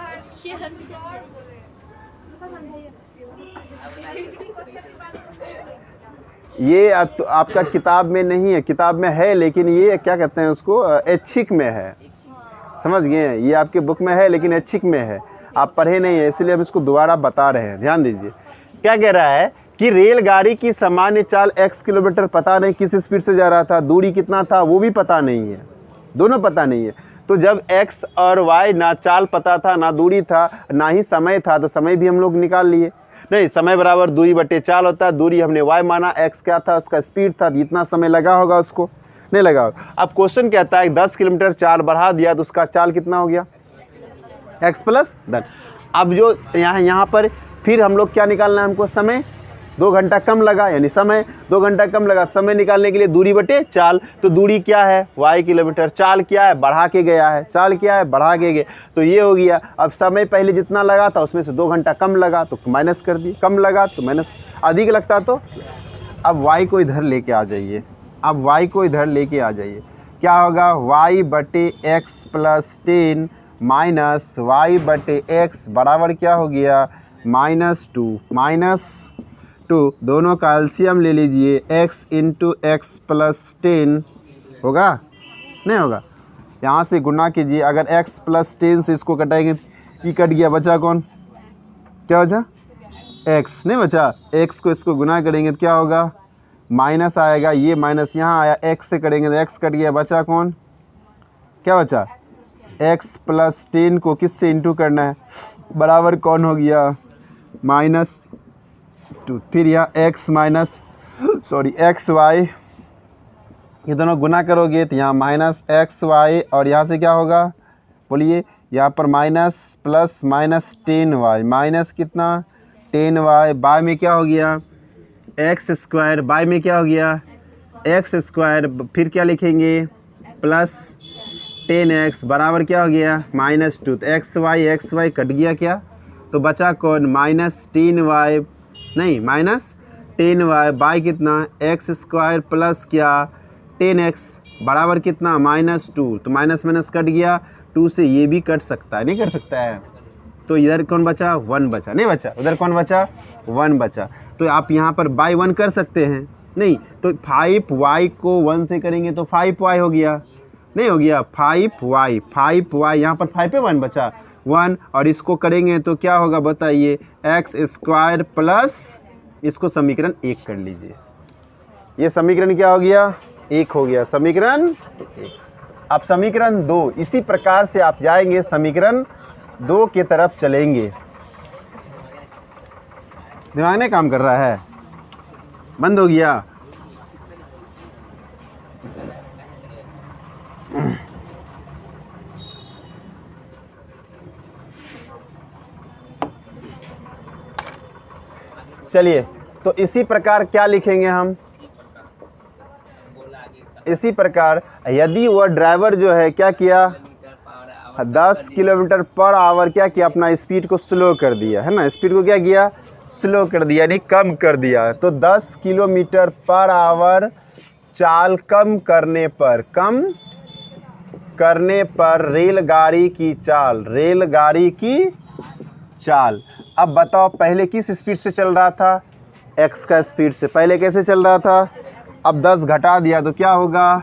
ये आपका किताब में नहीं है, किताब में है लेकिन ये क्या कहते हैं उसको, ऐच्छिक में है, समझ गए, ये आपके बुक में है लेकिन ऐच्छिक में है, आप पढ़े नहीं है, इसलिए हम इसको दोबारा बता रहे हैं, ध्यान दीजिए। क्या कह रहा है कि रेलगाड़ी की सामान्य चाल x किलोमीटर, पता नहीं किस स्पीड से जा रहा था, दूरी कितना था वो भी पता नहीं है, दोनों पता नहीं है। तो जब x और y ना चाल पता था, ना दूरी था, ना ही समय था, तो समय भी हम लोग निकाल लिए, नहीं, समय बराबर दूरी बटे चाल होता है, दूरी हमने y माना, x क्या था उसका स्पीड था, इतना समय लगा होगा उसको, नहीं लगा होगा। अब क्वेश्चन कहता है 10 किलोमीटर चाल बढ़ा दिया तो उसका चाल कितना हो गया, x प्लस 10। अब जो यहाँ पर फिर हम लोग क्या निकालना है हमको, समय, 2 घंटा कम लगा यानी समय, 2 घंटा कम लगा, समय निकालने के लिए दूरी बटे चाल, तो दूरी क्या है y किलोमीटर, चाल क्या है बढ़ा के गया है, चाल क्या है बढ़ा के गया, तो ये हो गया। अब समय पहले जितना लगा था उसमें से 2 घंटा कम लगा तो माइनस कर दिए, कम लगा तो माइनस, अधिक लगता तो। अब y को इधर लेके आ जाइए, अब y को इधर लेके आ जाइए, क्या होगा, y बटे x प्लस 10 माइनस y बटे x बराबर क्या हो गया, -2, माइनस 2, दोनों का एलसीएम ले लीजिए, x इंटू एक्स प्लस 10 होगा, नहीं होगा, यहाँ से गुना कीजिए, अगर x प्लस 10 से इसको कटाएंगे, ये कट गया, बचा कौन, क्या बचा, x, नहीं बचा, x को इसको गुना करेंगे तो क्या होगा, माइनस आएगा, ये माइनस यहाँ आया, x से करेंगे तो x कट गया, बचा कौन, क्या बचा, x प्लस 10 को किससे इंटू करना है, बराबर कौन हो गया, -2, फिर यहाँ x माइनस एक्स वाई, ये दोनों गुना करोगे तो यहाँ -xy और यहाँ से क्या होगा, बोलिए, यहाँ पर माइनस प्लस -10y, माइनस कितना 10y, बाय में क्या हो गया एक्स स्क्वायर, बाय में क्या हो गया एक्स स्क्वायर, फिर क्या लिखेंगे प्लस 10x बराबर क्या हो गया -2, तो एक्स वाई कट गया क्या, तो बचा कौन -10y, नहीं -10y बाय कितना एक्स स्क्वायर प्लस क्या 10x बराबर कितना -2, तो माइनस माइनस कट गया, 2 से ये भी कट सकता है, नहीं कट सकता है, तो इधर कौन बचा 1 बचा, नहीं बचा, उधर कौन बचा 1 बचा, तो आप यहाँ पर बाय 1 कर सकते हैं, नहीं तो 5y को 1 से करेंगे तो 5y हो गया, नहीं हो गया 5y, यहाँ पर 5 पे 1 बचा 1, और इसको करेंगे तो क्या होगा बताइए, एक्स स्क्वायर प्लस, इसको समीकरण 1 कर लीजिए, ये समीकरण क्या हो गया 1 हो गया, समीकरण 1। अब समीकरण 2, इसी प्रकार से आप जाएंगे समीकरण 2 की तरफ चलेंगे, दिमाग नहीं काम कर रहा है, बंद हो गया, चलिए, तो इसी प्रकार क्या लिखेंगे हम, इसी प्रकार यदि वह ड्राइवर जो है क्या किया 10 किलोमीटर पर आवर क्या किया, अपना स्पीड को स्लो कर दिया, है ना, स्पीड को क्या किया स्लो कर दिया, यानी कम कर दिया, तो 10 किलोमीटर पर आवर चाल कम करने पर रेलगाड़ी की चाल, अब बताओ पहले किस स्पीड से चल रहा था, x का स्पीड से, पहले कैसे चल रहा था, अब 10 घटा दिया तो क्या होगा,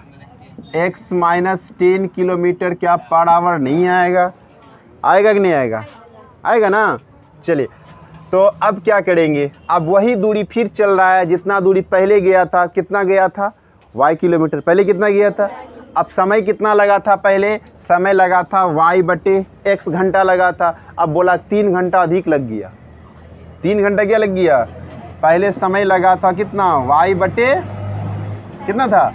x माइनस 10 किलोमीटर क्या पर आवर नहीं आएगा, आएगा कि नहीं आएगा, आएगा ना। चलिए, तो अब क्या करेंगे, अब वही दूरी फिर चल रहा है, जितना दूरी पहले गया था, कितना गया था y किलोमीटर, पहले कितना गया था, अब समय कितना लगा था, पहले समय लगा था y/x घंटा लगा था, अब बोला 3 घंटा अधिक लग गया, 3 घंटा क्या लग गया, पहले समय लगा था कितना y/ कितना था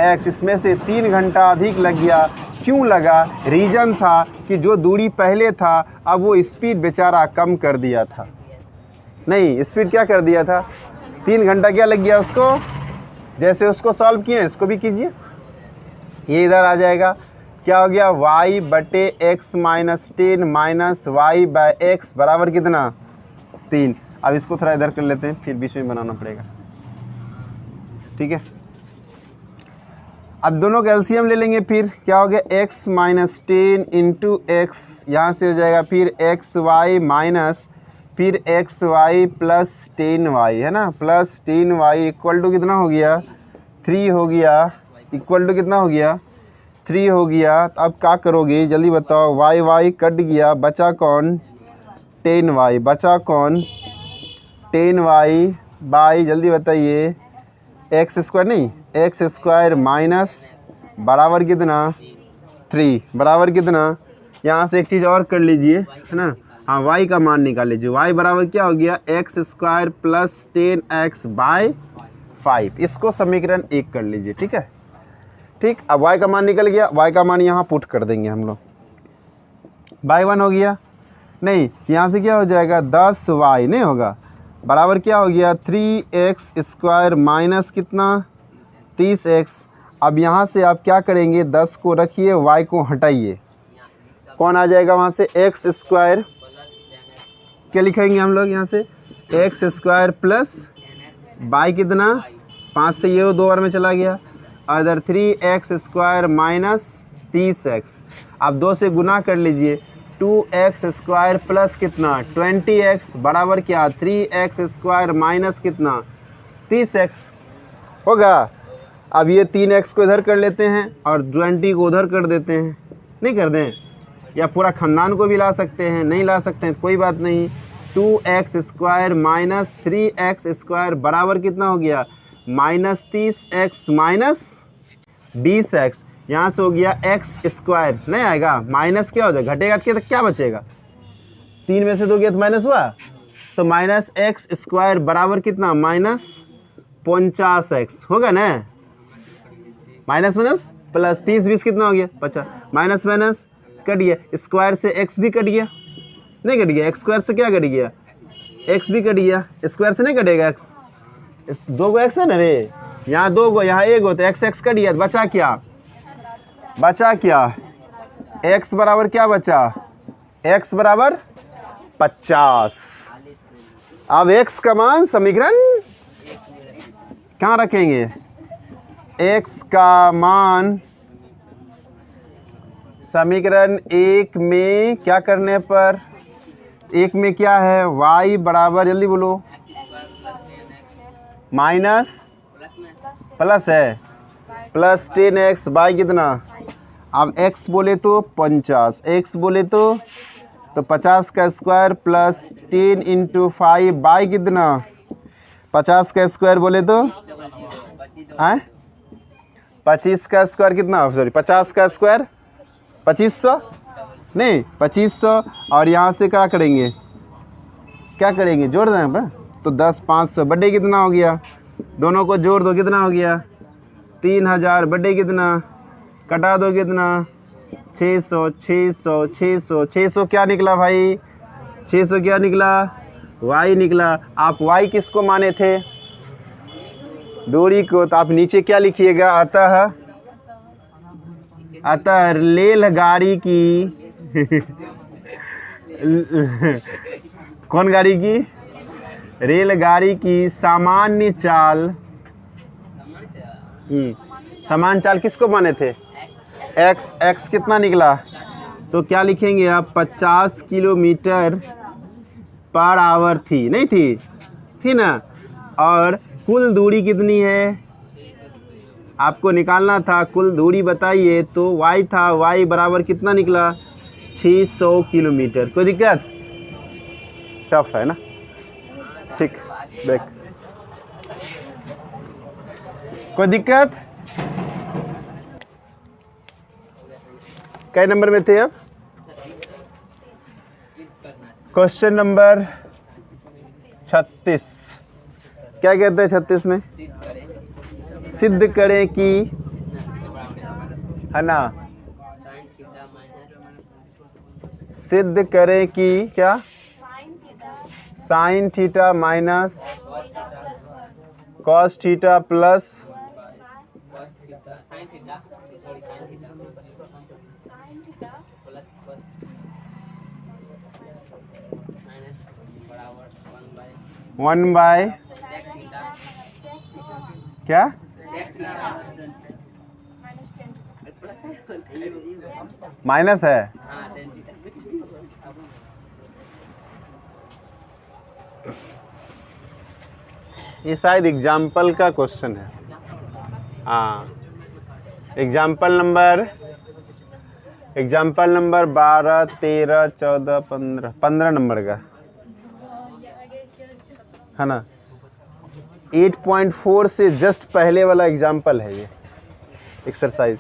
x, इसमें से 3 घंटा अधिक लग गया, क्यों लगा, रीज़न था कि जो दूरी पहले था अब वो स्पीड बेचारा कम कर दिया था, नहीं स्पीड क्या कर दिया था, 3 घंटा क्या लग गया उसको, जैसे उसको सॉल्व किए इसको भी कीजिए, ये इधर आ जाएगा, क्या हो गया y/x माइनस 10 माइनस y/x बराबर कितना 3, अब इसको थोड़ा इधर कर लेते हैं, फिर बीच में बनाना पड़ेगा, ठीक है। अब दोनों का एलसीएम ले लेंगे, फिर क्या हो गया x माइनस 10 इंटू एक्स, यहाँ से हो जाएगा फिर xy माइनस फिर xy प्लस 10y, है ना, प्लस 10y इक्वल टू कितना हो गया 3 हो गया, इक्वल टू कितना हो गया 3 हो गया। तो अब क्या करोगे जल्दी बताओ, y कट गया, बचा कौन 10y, बचा कौन 10y बाई, जल्दी बताइए एक्स स्क्वायर, नहीं एक्स स्क्वायर माइनस बराबर कितना 3, बराबर कितना, यहाँ से एक चीज़ और कर लीजिए, है ना, हाँ y का मान निकाल लीजिए, y बराबर क्या हो गया x square plus 10x bye 5, इसको समीकरण 1 कर लीजिए, ठीक है, ठीक। अब y का मान निकल गया, y का मान यहाँ पुट कर देंगे हम लोग, बाय 1 हो गया, नहीं यहाँ से क्या हो जाएगा 10y, नहीं होगा, बराबर क्या हो गया 3x स्क्वायर माइनस कितना 30x। अब यहाँ से आप क्या करेंगे, 10 को रखिए, y को हटाइए, कौन आ जाएगा वहाँ से x स्क्वायर, क्या लिखेंगे हम लोग यहाँ से एक्स स्क्वायर प्लस बाई कितना 5 से ये 2 बार में चला गया, other 3x square minus 30x, आप 2 से गुना कर लीजिए, 2x स्क्वायर प्लस कितना 20x बराबर क्या 3x स्क्वायर माइनस कितना 30x होगा। अब ये 3x को इधर कर लेते हैं और 20 को उधर कर देते हैं, नहीं कर दें, या पूरा खानदान को भी ला सकते हैं, नहीं ला सकते हैं कोई बात नहीं। 2x square minus 3x square बराबर कितना हो गया माइनस 30x माइनस 20x, यहाँ से हो गया x स्क्वायर, नहीं आएगा माइनस क्या हो जाएगा घटेगा तो क्या बचेगा 3 में से 2 गया तो माइनस हुआ, तो माइनस x स्क्वायर बराबर कितना माइनस 50x होगा ना। माइनस माइनस प्लस 30 20 कितना हो गया 50, माइनस माइनस कट गया, स्क्वायर से x भी कट गया, नहीं कट गया, x स्क्वायर से क्या कट गया x भी कट गया, स्क्वायर से नहीं कटेगा x, इस 2 को x है ना रे, यहाँ 2 को यहाँ 1 हो तो x x कट गया, बचा क्या x बराबर क्या बचा x बराबर 50। अब x का मान समीकरण कहाँ रखेंगे, x का मान समीकरण 1 में क्या करने पर, 1 में क्या है y बराबर जल्दी बोलो माइनस प्लस है प्लस 10x बाई कितना, अब x बोले तो 50, x बोले तो 50 का स्क्वायर प्लस 10 इंटू 5 बाई कितना 50 का स्क्वायर बोले तो 25 का स्क्वायर कितना, सॉरी 50 का स्क्वायर 2500 नहीं 2500, और यहाँ से क्या करेंगे जोड़ दें पर, तो 10 500 बड्डे कितना हो गया, दोनों को जोड़ दो कितना हो गया 3000, बड्डे कितना कटा दो कितना 600 600 600 600 क्या निकला भाई 600 क्या निकला y निकला। आप y किसको माने थे दूरी को, तो आप नीचे क्या लिखिएगा अतः रेलगाड़ी की कौन गाड़ी की, रेलगाड़ी की सामान्य चाल, समान चाल किसको माने थे x कितना निकला, तो क्या लिखेंगे आप 50 किलोमीटर पर आवर थी, नहीं थी ना, और कुल दूरी कितनी है आपको निकालना था, कुल दूरी बताइए, तो y था, y बराबर कितना निकला 600 किलोमीटर। कोई दिक्कत, टफ है ना, ठीक देख कोई दिक्कत, कई नंबर में थे अब, क्वेश्चन नंबर 36 क्या कहते हैं 36 में, सिद्ध करें कि है ना, सिद्ध करें कि क्या sine theta minus cos theta plus one by क्या माइनस है, ये शायद एग्जाम्पल का क्वेश्चन है, हाँ एग्जाम्पल नंबर 12 13 14 15 नंबर का है ना, 8.4 से जस्ट पहले वाला एग्जाम्पल है ये एक्सरसाइज।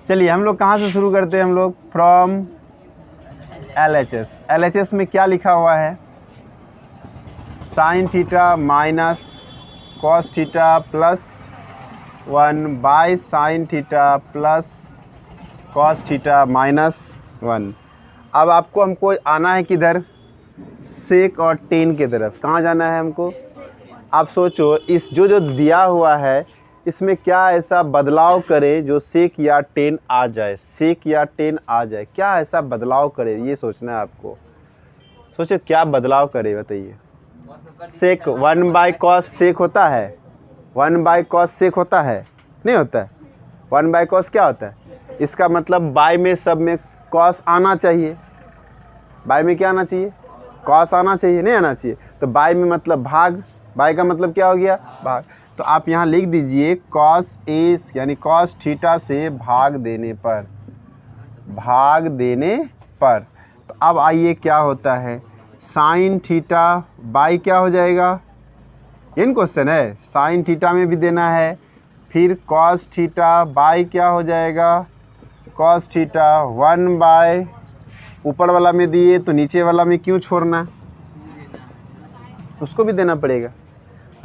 चलिए हम लोग कहाँ से शुरू करते हैं, हम लोग फ्रॉम LHS में क्या लिखा हुआ है, sine theta minus cos theta plus 1 by sine theta plus cos theta minus 1। अब आपको हमको आना है किधर, सेक और टेन की तरफ, कहाँ जाना है हमको, आप सोचो इस जो दिया हुआ है इसमें क्या ऐसा बदलाव करें जो सेक या टेन आ जाए, सेक या टेन आ जाए, क्या ऐसा बदलाव करे, ये सोचना है आपको। सोचो क्या बदलाव करे बताइए। सेक 1 बाय कॉस सेक होता है, 1 बाय कॉस सेक होता है, नहीं होता है। 1 बाय कॉस क्या होता है, इसका मतलब बाय में सब में कॉस आना चाहिए, बाय में क्या आना चाहिए, कॉस आना चाहिए, नहीं आना चाहिए। तो बाय में मतलब भाग, बाय का मतलब क्या हो गया, भाग। तो आप यहाँ लिख दीजिए कॉस ए यानी कॉस थीटा से भाग देने पर, भाग देने पर। तो अब आइए क्या होता है, साइन थीटा बाय क्या हो जाएगा, इन क्वेश्चन है, साइन थीटा में भी देना है, फिर कॉस थीटा बाय क्या हो जाएगा, कॉस थीटा 1 बाय, ऊपर वाला में दिए तो नीचे वाला में क्यों छोड़ना, उसको भी देना पड़ेगा।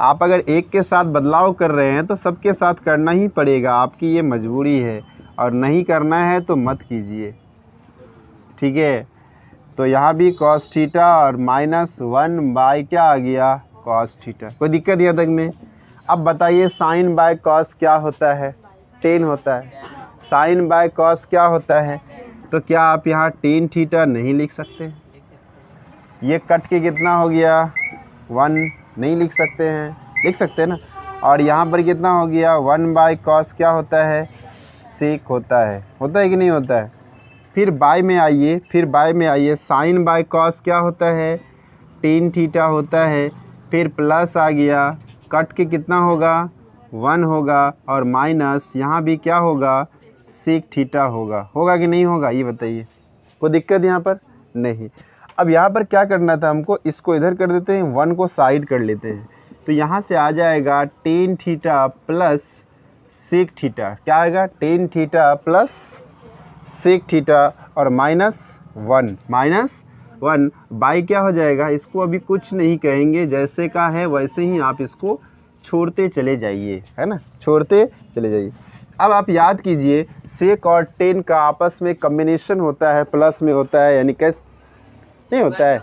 आप अगर एक के साथ बदलाव कर रहे हैं तो सबके साथ करना ही पड़ेगा, आपकी ये मजबूरी है, और नहीं करना है तो मत कीजिए, ठीक है। तो यहाँ भी कॉस थीटा और -1 बाय क्या आ गया, कॉस थीटा। कोई दिक्कत यहाँ तक में। अब बताइए साइन बाय कॉस क्या होता है, टेन होता है। साइन बाय कॉस क्या होता है, तो क्या आप यहाँ टेन थीटा नहीं लिख सकते, ये कट के कितना हो गया 1, नहीं लिख सकते हैं, लिख सकते हैं ना। और यहाँ पर कितना हो गया 1 बाय कॉस क्या होता है, सेक होता है कि नहीं होता है। फिर बाय में आइए, फिर बाय में आइए, साइन बाय कॉस क्या होता है, टेन थीटा होता है। फिर प्लस आ गया, कट के कितना होगा 1 होगा, और माइनस यहाँ भी क्या होगा, सेक थीटा होगा कि नहीं होगा, ये बताइए। कोई दिक्कत यहाँ पर नहीं। अब यहाँ पर क्या करना था हमको, इसको इधर कर देते हैं, 1 को साइड कर लेते हैं। तो यहाँ से आ जाएगा tan theta plus sec theta, क्या आएगा, tan theta plus sec theta और -1 बाय क्या हो जाएगा, इसको अभी कुछ नहीं कहेंगे, जैसे का है वैसे ही आप इसको छोड़ते चले जाइए, है ना, छोड़ते चले जाइए। अब आप याद कीजिए सेक और टेन का आपस में कम्बिनेशन होता है, प्लस में होता है, यानी कैसे नहीं होता है,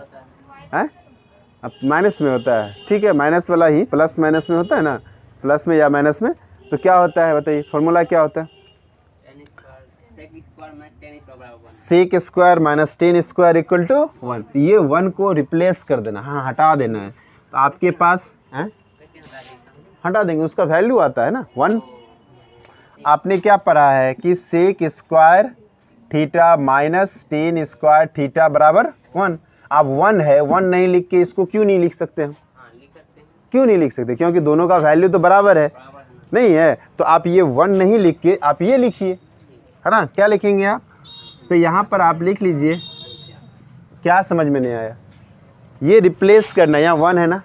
हैं, अब माइनस में होता है, ठीक है, माइनस वाला ही प्लस माइनस में होता है ना, प्लस में या माइनस में। तो क्या होता है बताइए, फॉर्मूला क्या होता है, sec square minus tan square equal to 1। ये 1 को रिप्लेस कर देना, हाँ हटा देना है। तो आपके पास हैं, हटा देंगे, उसका वैल्यू आता है ना 1। आपने क्या पढ़ा है कि sec square theta minus tan square theta बराबर 1। आप 1 है, 1 नहीं लिख के इसको क्यों नहीं लिख सकते हम, क्यों नहीं लिख सकते, क्योंकि दोनों का वैल्यू तो बराबर है, नहीं है। तो आप ये 1 नहीं लिख के आप ये लिखिए, है ना, क्या लिखेंगे आप, तो यहाँ पर आप लिख लीजिए, क्या समझ में नहीं आया, ये रिप्लेस करना, यहाँ 1 है ना,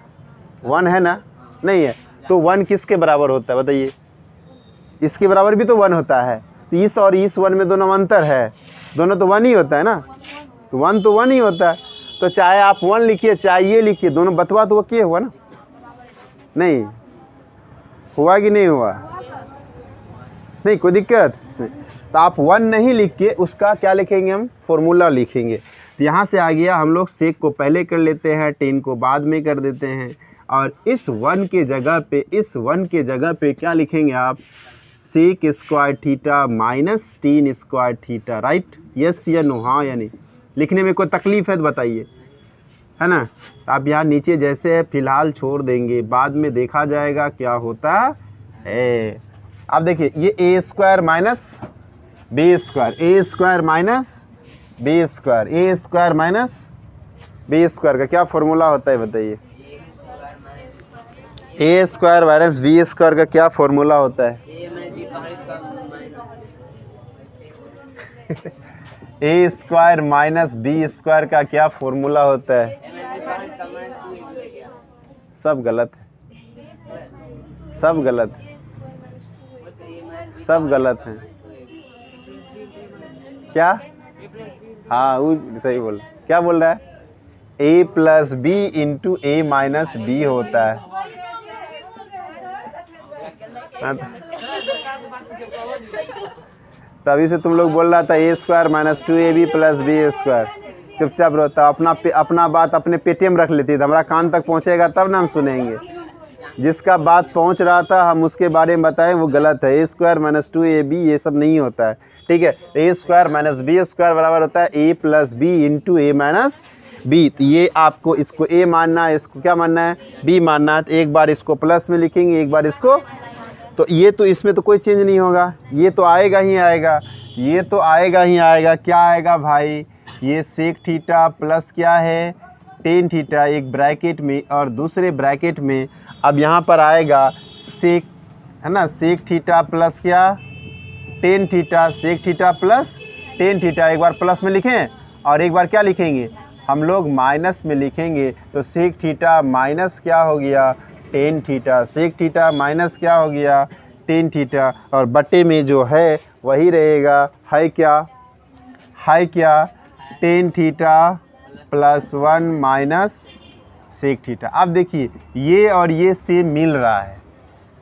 1 है ना, नहीं है, तो 1 किसके बराबर होता है बताइए, इसके बराबर भी तो 1 होता है। तो इस और इस 1 में दोनों अंतर है, दोनों तो 1 ही होता है ना, तो 1 तो 1 ही होता है। तो चाहे आप 1 लिखिए चाहे ये लिखिए, दोनों बतवा तो वो किए हुआ ना, नहीं हुआ कि नहीं हुआ, नहीं कोई दिक्कत नहीं। तो आप 1 नहीं लिख के उसका क्या लिखेंगे, हम फॉर्मूला लिखेंगे। तो यहाँ से आ गया, हम लोग सेक को पहले कर लेते हैं, टेन को बाद में कर देते हैं, और इस 1 के जगह पे, इस 1 के जगह पे क्या लिखेंगे आप, sec square theta minus tan square theta, right, yes या नो, हाँ या नहीं। लिखने में कोई तकलीफ़ है तो बताइए, है ना। आप यहाँ नीचे जैसे है फिलहाल छोड़ देंगे, बाद में देखा जाएगा क्या होता है। अब देखिए ये ए स्क्वायर माइनस बी स्क्वायर, ए स्क्वायर माइनस बी स्क्वायर, ए स्क्वायर माइनस बी स्क्वायर का क्या फॉर्मूला होता है बताइए, ए स्क्वायर माइनस बी स्क्वायर का क्या फॉर्मूला होता है, ए स्क्वायर माइनस बी स्क्वायर का क्या फॉर्मूला होता है, सब गलत है, सब गलत है, सब गलत है, क्या, हाँ वो सही बोल, क्या बोल रहा है, a plus B into A minus B होता है। तभी से तुम लोग बोल रहा था A square minus 2ab plus B square, चुपचाप रहता, अपना बात अपने पेटीएम रख लेती है, हमारा कान तक पहुंचेगा तब ना हम सुनेंगे। जिसका बात पहुंच रहा था हम उसके बारे में बताएं, वो गलत है। ए स्क्वायर माइनस 2ab ये सब नहीं होता है, ठीक है। ए स्क्वायर माइनस बी स्क्वायर बराबर होता है ए plus B into A minus B. तो ये आपको इसको ए मानना है, इसको क्या मानना है, बी मानना है। तो एक बार इसको प्लस में लिखेंगे, एक बार इसको, तो ये तो इसमें तो कोई चेंज नहीं होगा, ये तो आएगा ही आएगा, ये तो आएगा ही आएगा। क्या आएगा भाई, ये सेक थीटा प्लस क्या है टेन थीटा एक ब्रैकेट में और दूसरे ब्रैकेट में। अब यहाँ पर आएगा सेक, है ना, सेक थीटा प्लस क्या tan theta, sec theta plus tan theta. एक बार प्लस में लिखें और एक बार क्या लिखेंगे हम लोग माइनस में लिखेंगे। तो सेक थीटा माइनस क्या हो गया tan theta, sec theta minus क्या हो गया टेन थीटा, और बटे में जो है वही रहेगा, है क्या tan theta plus 1 minus sec theta. अब देखिए ये और ये सेम मिल रहा है,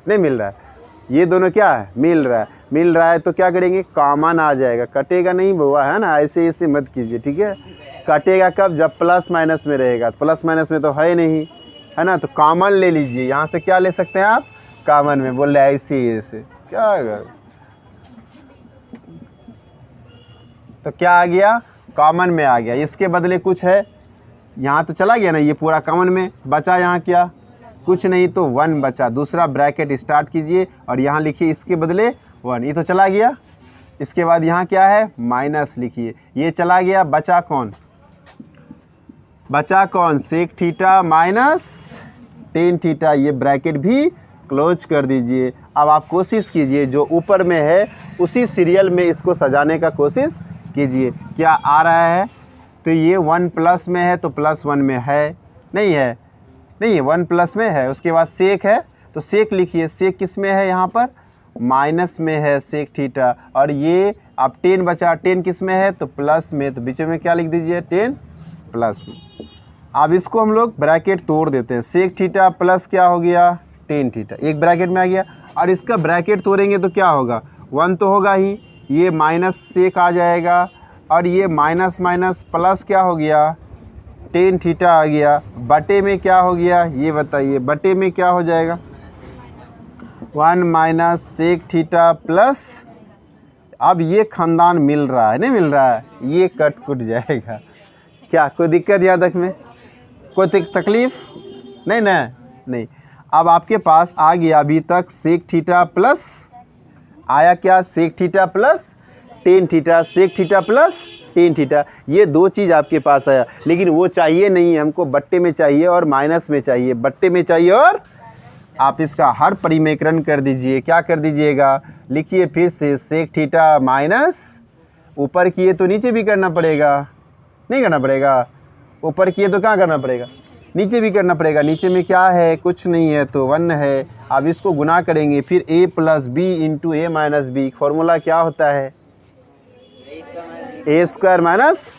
नहीं मिल रहा है, ये दोनों क्या है मिल रहा है तो क्या करेंगे कॉमन आ जाएगा, कटेगा नहीं बुआ, है ना, ऐसे मत कीजिए, ठीक है। कटेगा कब, जब प्लस माइनस में रहेगा, तो प्लस माइनस में तो है नहीं, है ना, तो कॉमन ले लीजिए। यहाँ से क्या ले सकते हैं आप कॉमन में, बोल रहे ऐसे क्या है, तो क्या आ गया कॉमन में आ गया। इसके बदले कुछ है, यहाँ तो चला गया ना ये पूरा कॉमन में, बचा यहाँ क्या कुछ नहीं, तो 1 बचा। दूसरा ब्रैकेट स्टार्ट कीजिए और यहाँ लिखिए इसके बदले 1, ये तो चला गया। इसके बाद यहाँ क्या है माइनस लिखिए, ये चला गया, बचा कौन sec theta minus tan theta, ये ब्रैकेट भी क्लोज कर दीजिए। अब आप कोशिश कीजिए जो ऊपर में है उसी सीरियल में इसको सजाने का कोशिश कीजिए। क्या आ रहा है, तो ये 1 प्लस में है तो प्लस 1 में है, नहीं है 1 प्लस में है। उसके बाद सेक है तो सेक लिखिए, सेक किस में है यहाँ पर माइनस में है सेक थीटा, और ये अब 10 बचा, 10 किस में है तो प्लस में, तो बीच में क्या लिख दीजिए 10 प्लस में। अब इसको हम लोग ब्रैकेट तोड़ देते हैं, सेक थीटा प्लस क्या हो गया टेन थीटा, एक ब्रैकेट में आ गया, और इसका ब्रैकेट तोड़ेंगे तो क्या होगा 1 तो होगा ही, ये माइनस सेक आ जाएगा, और ये माइनस माइनस प्लस क्या हो गया टेन थीटा आ गया, बटे में क्या हो गया ये बताइए, बटे में क्या हो जाएगा 1 माइनस सेक थीटा प्लस, अब ये खानदान मिल रहा है नहीं मिल रहा है, ये कट कुट जाएगा। क्या कोई दिक्कत याद रख में, कोई तकलीफ नहीं ना, नहीं। अब आपके पास आ गया अभी तक सेक थीटा प्लस आया क्या sec theta plus tan theta, sec theta plus tan theta, ये दो चीज़ आपके पास आया, लेकिन वो चाहिए नहीं हमको, बट्टे में चाहिए और माइनस में चाहिए, बट्टे में चाहिए। और आप इसका हर परिमेकरण कर दीजिए, क्या कर दीजिएगा लिखिए फिर से सेक थीटा माइनस, ऊपर किए तो नीचे भी करना पड़ेगा, नहीं करना पड़ेगा, ऊपर किए तो क्या करना पड़ेगा नीचे भी करना पड़ेगा। नीचे में क्या है कुछ नहीं है तो 1 है। अब इसको गुना करेंगे, फिर a plus B into A minus B, formula क्या होता है ए स्क्वायर माइनस,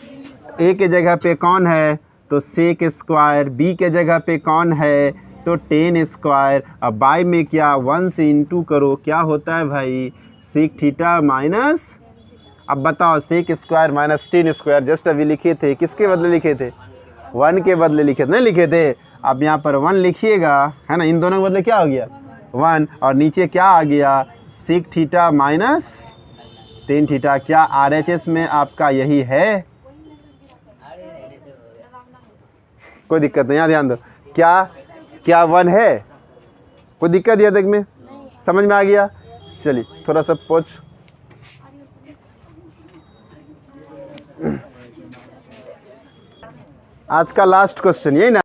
ए के जगह पे कौन है तो सेक स्क्वायर, बी के जगह पे कौन है तो टेन स्क्वायर, अब बाई में क्या 1 से इंटू करो, क्या होता है भाई सेक थीटा माइनस, अब बताओ sec square minus tan square, just अभी लिखे थे, किसके बदले लिखे थे 1 के बदले लिखे थे, नहीं लिखे थे। अब यहाँ पर 1 लिखिएगा, है ना, इन दोनों के बदले क्या हो गया 1, और नीचे क्या आ गया sec theta minus tan theta. क्या RHS में आपका यही है, कोई दिक्कत नहीं, यहाँ ध्यान दो, क्या 1 है, कोई दिक्कत है तक में, समझ में आ गया। चलिए थोड़ा सा पोछ, आज का लास्ट क्वेश्चन यही ना।